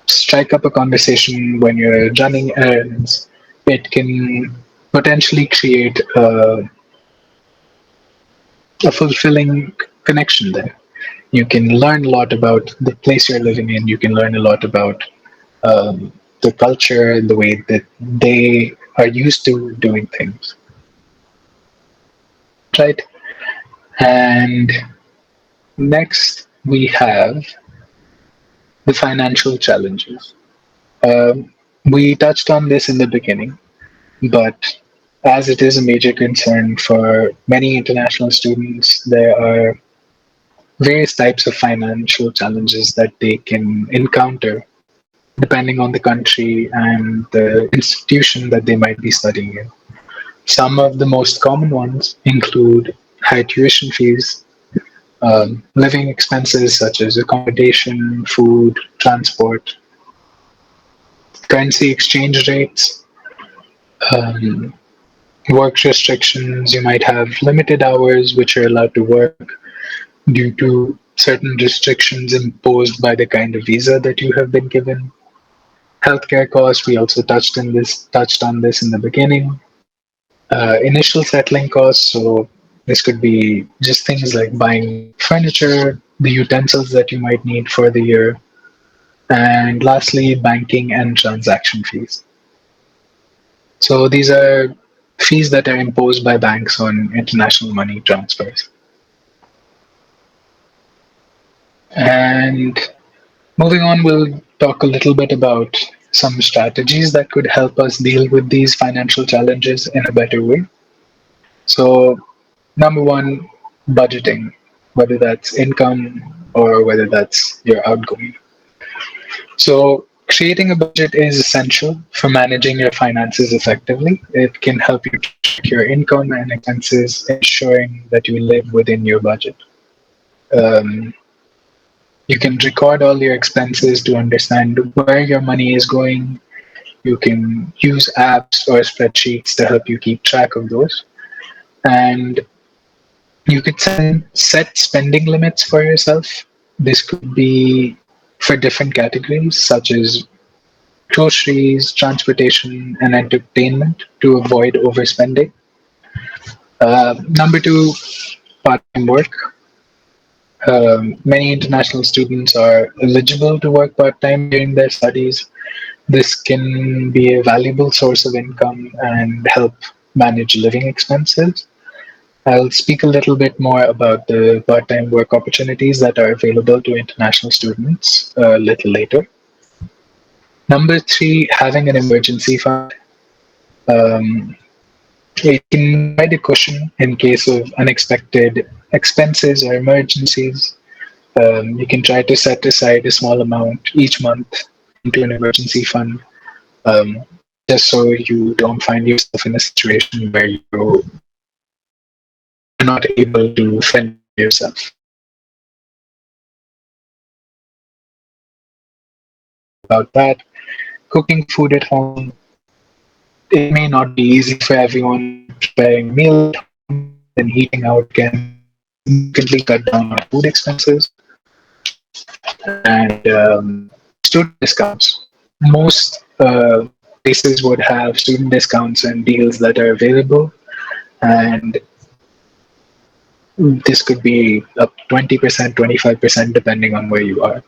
strike up a conversation when you're running errands, it can potentially create a fulfilling connection there. You can learn a lot about the place you're living in. You can learn a lot about the culture, the way that they are used to doing things, right? And next, we have the financial challenges. We touched on this in the beginning, but as it is a major concern for many international students, there are various types of financial challenges that they can encounter depending on the country and the institution that they might be studying in. Some of the most common ones include high tuition fees, living expenses such as accommodation, food, transport, currency exchange rates, um, work restrictions. You might have limited hours which are allowed to work due to certain restrictions imposed by the kind of visa that you have been given. Healthcare costs, we also touched on this in the beginning. Initial settling costs, so this could be just things like buying furniture, the utensils that you might need for the year, and lastly, banking and transaction fees. So these are fees that are imposed by banks on international money transfers. And moving on, we'll talk a little bit about some strategies that could help us deal with these financial challenges in a better way. So, number one, budgeting, whether that's income or whether that's your outgoing. So, creating a budget is essential for managing your finances effectively. It can help you track your income and expenses, ensuring that you live within your budget. Um, you can record all your expenses to understand where your money is going. You can use apps or spreadsheets to help you keep track of those. And you could set spending limits for yourself. This could be for different categories, such as groceries, transportation, and entertainment to avoid overspending. Number two, part time work. Many international students are eligible to work part time during their studies. This can be a valuable source of income and help manage living expenses. I'll speak a little bit more about the part time work opportunities that are available to international students a little later. Number three, having an emergency fund. Um, it can provide a cushion in case of unexpected expenses or emergencies. You can try to set aside a small amount each month into an emergency fund, um, just so you don't find yourself in a situation where you're not able to fend for yourself. About that, cooking food at home, it may not be easy for everyone. Preparing meals at home rather than eating out can significantly cut down on food expenses. And student discounts. Most places would have student discounts and deals that are available, and this could be up 20%, 25%, depending on where you are.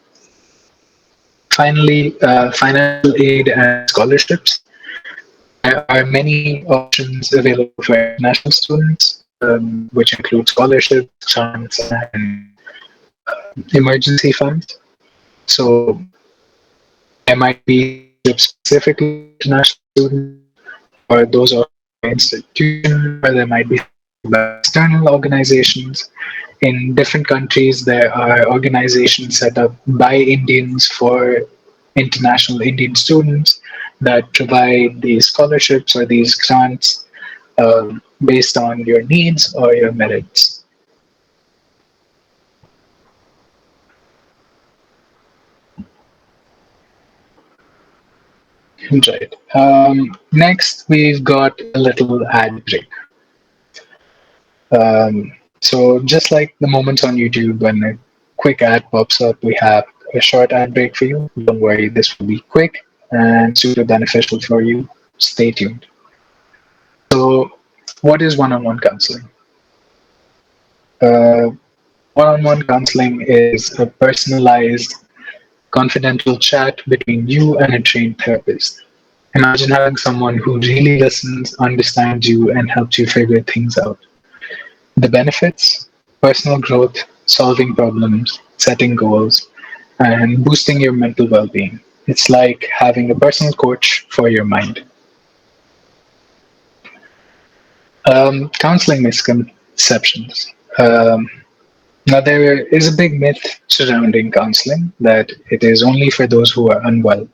Finally, financial aid and scholarships. There are many options available for international students, which include scholarships, grants, and emergency funds. So there might be scholarships specifically for international students, or those are institutions, or there might be by external organizations. In different countries, there are organizations set up by Indians for international Indian students that provide these scholarships or these grants based on your needs or your merits. Right. Next, we've got a little ad break. So just like the moments on YouTube when a quick ad pops up, we have a short ad break for you. Don't worry, this will be quick and super beneficial for you. Stay tuned. So, what is one-on-one counseling? Uh, One-on-one counseling is a personalized, confidential chat between you and a trained therapist. Imagine having someone who really listens, understands you, and helps you figure things out. The benefits: personal growth, solving problems, setting goals, and boosting your mental well being. It's like having a personal coach for your mind. Counseling misconceptions. Um, Now, there is a big myth surrounding counseling that it is only for those who are unwell.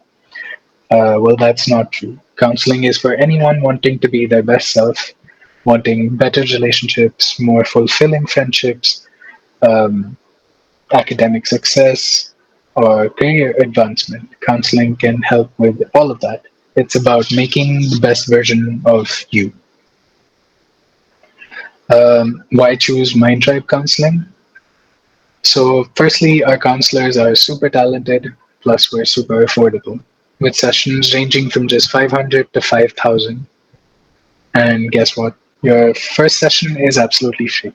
Well, that's not true. Counseling is for anyone wanting to be their best self, wanting better relationships, more fulfilling friendships, um, academic success, or career advancement. Counseling can help with all of that. It's about making the best version of you. Why choose MindTribe counseling? So, firstly, our counselors are super talented, plus, we're super affordable, with sessions ranging from just 500 to 5,000. And guess what? Your first session is absolutely free.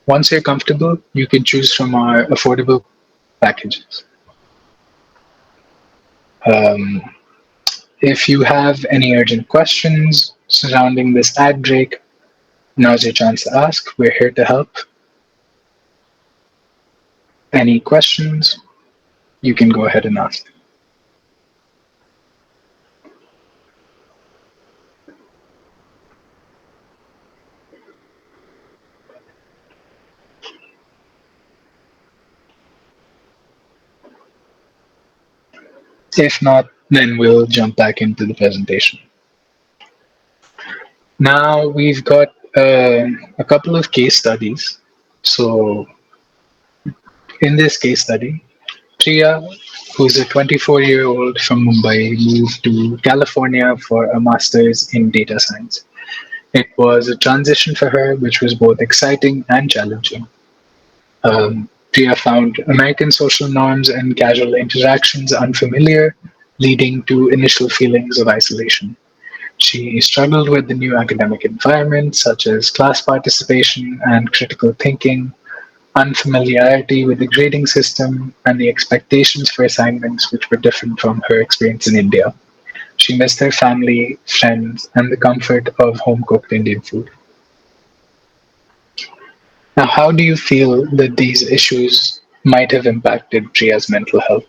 Once you're comfortable, you can choose from our affordable packages. Um, if you have any urgent questions, surrounding this ad break. Now's your chance to ask. We're here to help. Any questions? You can go ahead and ask. If not, then we'll jump back into the presentation. Now we've got a couple of case studies. So in this case study, Priya, who's a 24-year-old from Mumbai, moved to California for a master's in data science. It was a transition for her, which was both exciting and challenging. Priya found American social norms and casual interactions unfamiliar, leading to initial feelings of isolation. She struggled with the new academic environment, such as class participation and critical thinking, unfamiliarity with the grading system, and the expectations for assignments, which were different from her experience in India. She missed her family, friends, and the comfort of home cooked Indian food. Now, how do you feel that these issues might have impacted Priya's mental health?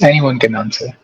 Anyone can answer.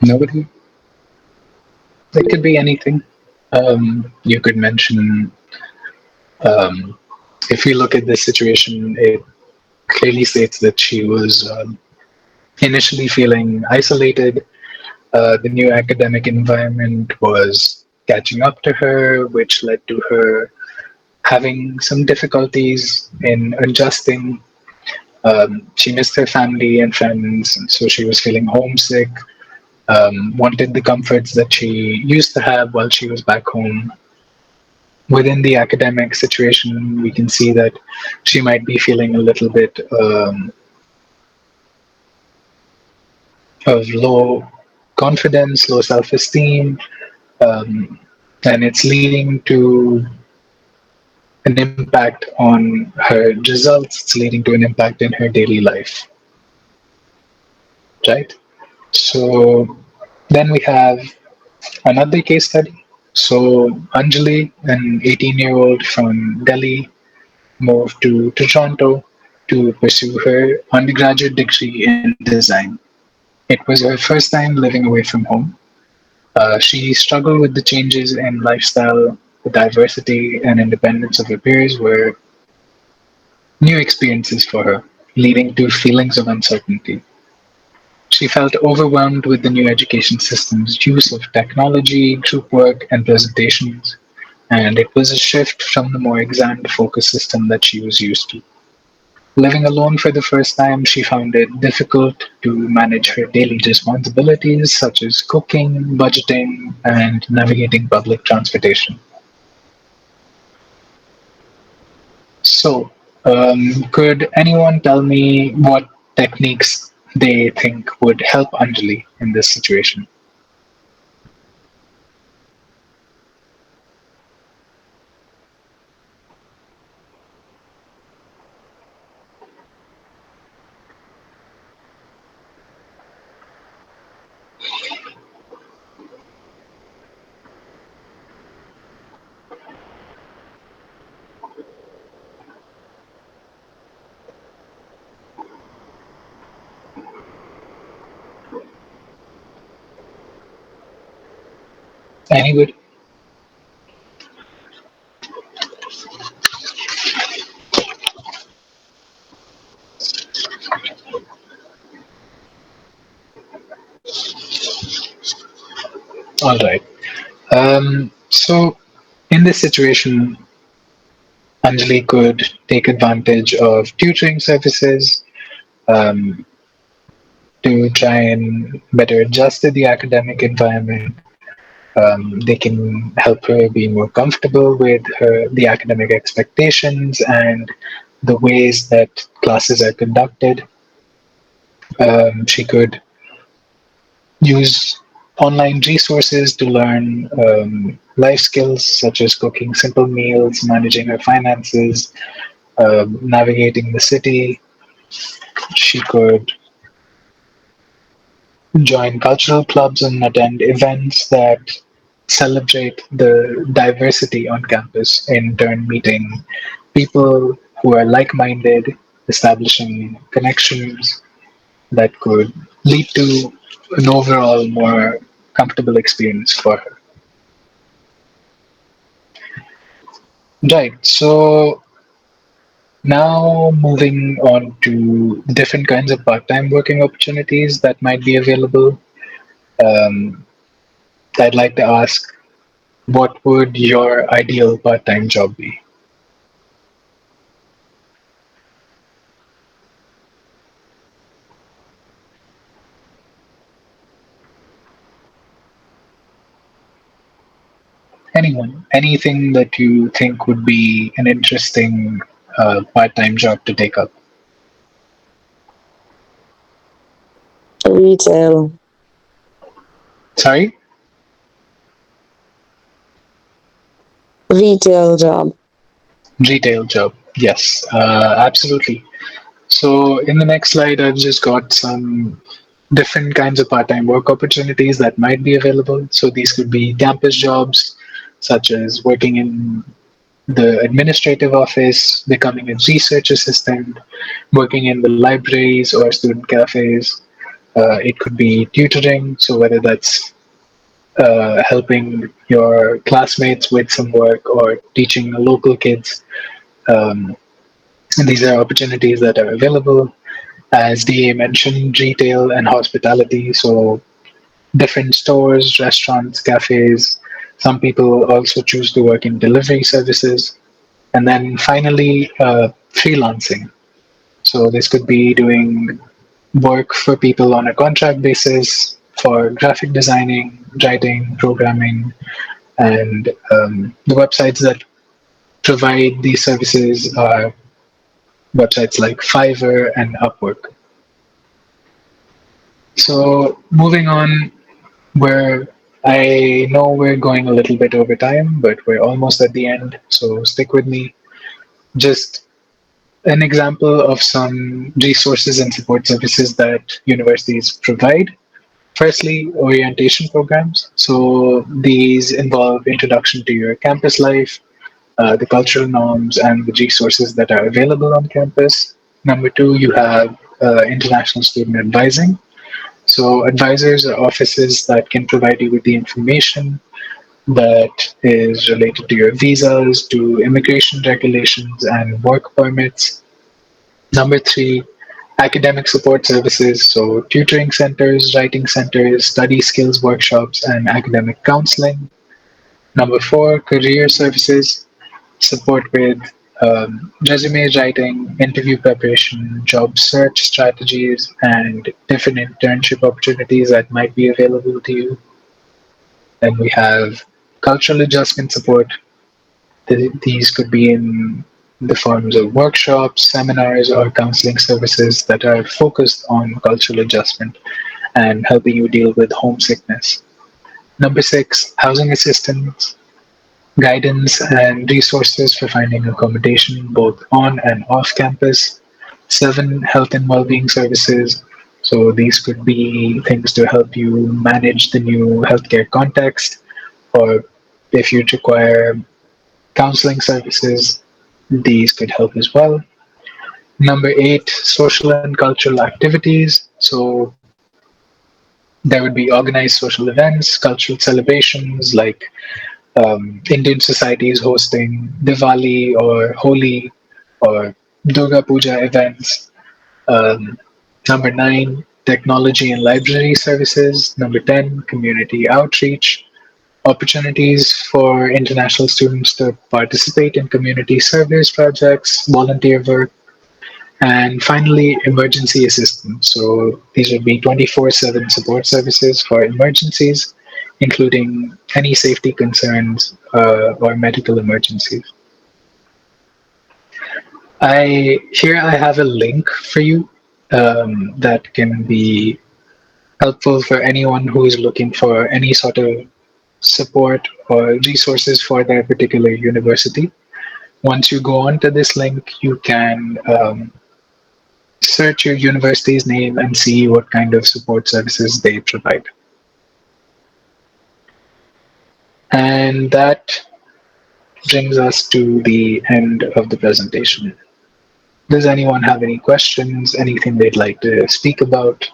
Nobody? It could be anything. You could mention, um, if we look at this situation, it clearly states that she was initially feeling isolated. The new academic environment was catching up to her, which led to her having some difficulties in adjusting. She missed her family and friends, and so she was feeling homesick, wanted the comforts that she used to have while she was back home. Within the academic situation, we can see that she might be feeling a little bit of low confidence, low self esteem, um, and it's leading to an impact on her results, it's leading to an impact in her daily life, right? So then we have another case study. So Anjali, an 18-year-old from Delhi, moved to Toronto to pursue her undergraduate degree in design. It was her first time living away from home. She struggled with the changes in lifestyle, the diversity and independence of her peers were new experiences for her, leading to feelings of uncertainty. She felt overwhelmed with the new education system's use of technology, group work, and presentations, and it was a shift from the more exam focused system that she was used to. Living alone for the first time, she found it difficult to manage her daily responsibilities such as cooking, budgeting, and navigating public transportation. So, could anyone tell me what techniques they think would help Anjali in this situation? Anybody? All right. So, in this situation, Anjali could take advantage of tutoring services. um, to try and better adjust to the academic environment. They can help her be more comfortable with the academic expectations and the ways that classes are conducted. She could use online resources to learn life skills such as cooking simple meals, managing her finances, navigating the city. She could join cultural clubs and attend events that celebrate the diversity on campus, in turn, meeting people who are like minded, establishing connections that could lead to an overall more comfortable experience for her. Right. So now moving on to different kinds of part-time working opportunities that might be available. Um, I'd like to ask, what would your ideal part-time job be? Anyone, anything that you think would be an interesting part-time job to take up. Retail. Sorry, Retail job. retail job. Yes, absolutely. So in the next slide, I've just got some different kinds of part-time work opportunities that might be available. So these could be campus jobs, such as working in the administrative office, becoming a research assistant, working in the libraries or student cafes. It could be tutoring, so whether that's helping your classmates with some work or teaching local kids. Um, and these are opportunities that are available. As DA mentioned, retail and hospitality, so different stores, restaurants, cafes. Some people also choose to work in delivery services. And then finally, freelancing. So this could be doing work for people on a contract basis for graphic designing, writing, programming, and the websites that provide these services are websites like Fiverr and Upwork. So moving on, where I know we're going a little bit over time, but we're almost at the end, so stick with me. Just an example of some resources and support services that universities provide. Firstly, orientation programs. So these involve introduction to your campus life, the cultural norms, and the resources that are available on campus. Number two, you have international student advising. So advisors are offices that can provide you with the information that is related to your visas, to immigration regulations and work permits. Number three, academic support services, so tutoring centers, writing centers, study skills workshops, and academic counseling. Number four, career services, support with resume writing, interview preparation, job search strategies, and different internship opportunities that might be available to you. Then we have cultural adjustment support. These could be in the forms of workshops, seminars, or counseling services that are focused on cultural adjustment and helping you deal with homesickness. Number six, housing assistance, guidance and resources for finding accommodation both on and off campus. Seven, health and well-being services. So these could be things to help you manage the new healthcare context, or if you require counseling services, these could help as well. Number eight, social and cultural activities. So there would be organized social events, cultural celebrations like Indian societies hosting Diwali or Holi or Durga Puja events. Um, Number nine, technology and library services. Number 10, community outreach. Opportunities for international students to participate in community service projects, volunteer work. And finally, emergency assistance. So these would be 24/7 support services for emergencies, including any safety concerns or medical emergencies. I have a link for you that can be helpful for anyone who is looking for any sort of support or resources for their particular university. Once you go onto this link, you can search your university's name and see what kind of support services they provide. And that brings us to the end of the presentation. Does anyone have any questions, anything they'd like to speak about?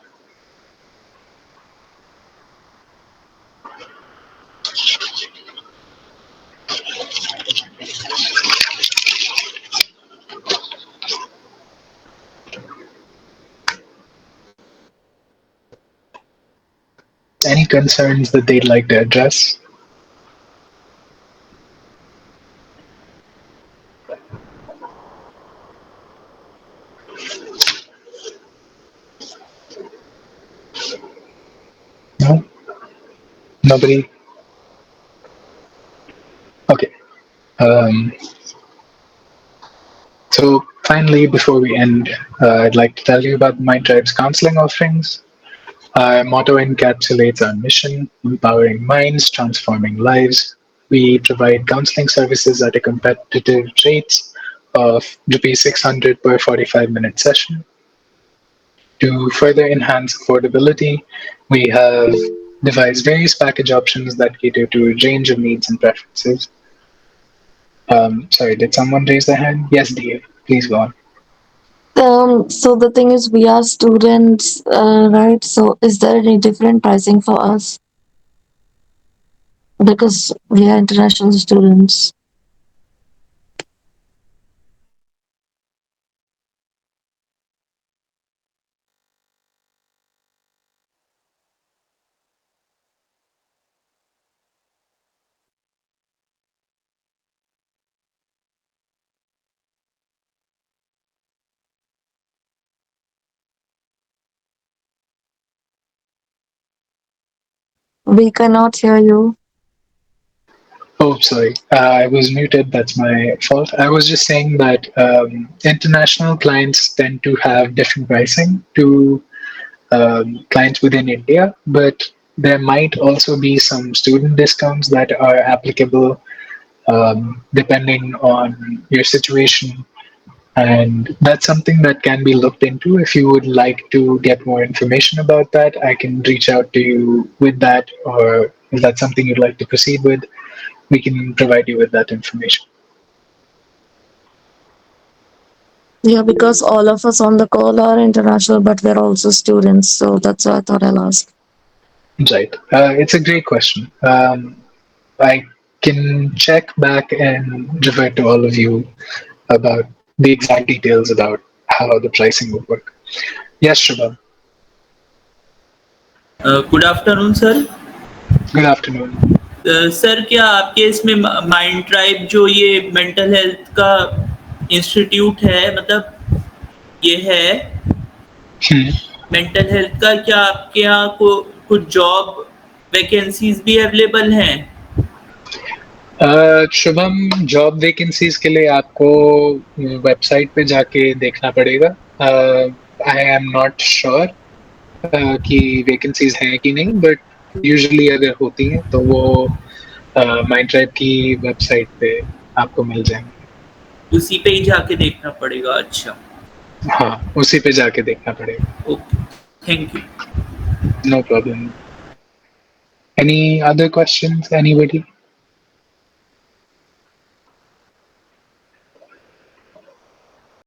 Any concerns that they'd like to address? No? Nobody? Okay. Um, so finally, before we end, I'd like to tell you about MindTribe's counseling offerings. Our motto encapsulates our mission: empowering minds, transforming lives. We provide counseling services at a competitive rates of rupees 600 per 45-minute session. To further enhance affordability, we have devised various package options that cater to a range of needs and preferences. Sorry, did someone raise their hand? Yes, dear. Please go on. So the thing is, we are students, right? So is there any different pricing for us because we are international students? We cannot hear you. Oh, sorry. I was muted. That's my fault. I was just saying that international clients tend to have different pricing to clients within India, but there might also be some student discounts that are applicable depending on your situation. And that's something that can be looked into. If you would like to get more information about that, I can reach out to you with that, or if that's something you'd like to proceed with, we can provide you with that information. Yeah, because all of us on the call are international, but we're also students. So that's why I thought I'll ask. Right. It's a great question. I can check back and revert to all of you about the exact details about how the pricing would work. Yes, Shubham. Good afternoon sir. Good afternoon. Sir क्या आपके इसमें mind tribe जो ये mental health का institute है, मतलब ये है Hmm. मेंटल हेल्थ का, क्या आपके यहाँ को कुछ जॉब वैकेंसीज भी अवेलेबल हैं? शुभम, जॉब वैकेंसीज के लिए आपको वेबसाइट पे जाके देखना पड़ेगा। आई एम नॉट श्योर कि वैकेंसीज हैं कि नहीं, बट यूजुअली अगर होती हैं तो वो माइंड ट्राइब की वेबसाइट पे आपको मिल जाएंगी। उसी पे ही जाके देखना पड़ेगा? अच्छा, हाँ, उसी पे जाके देखना पड़ेगा। Okay, thank you. No problem. Any other questions? Anybody?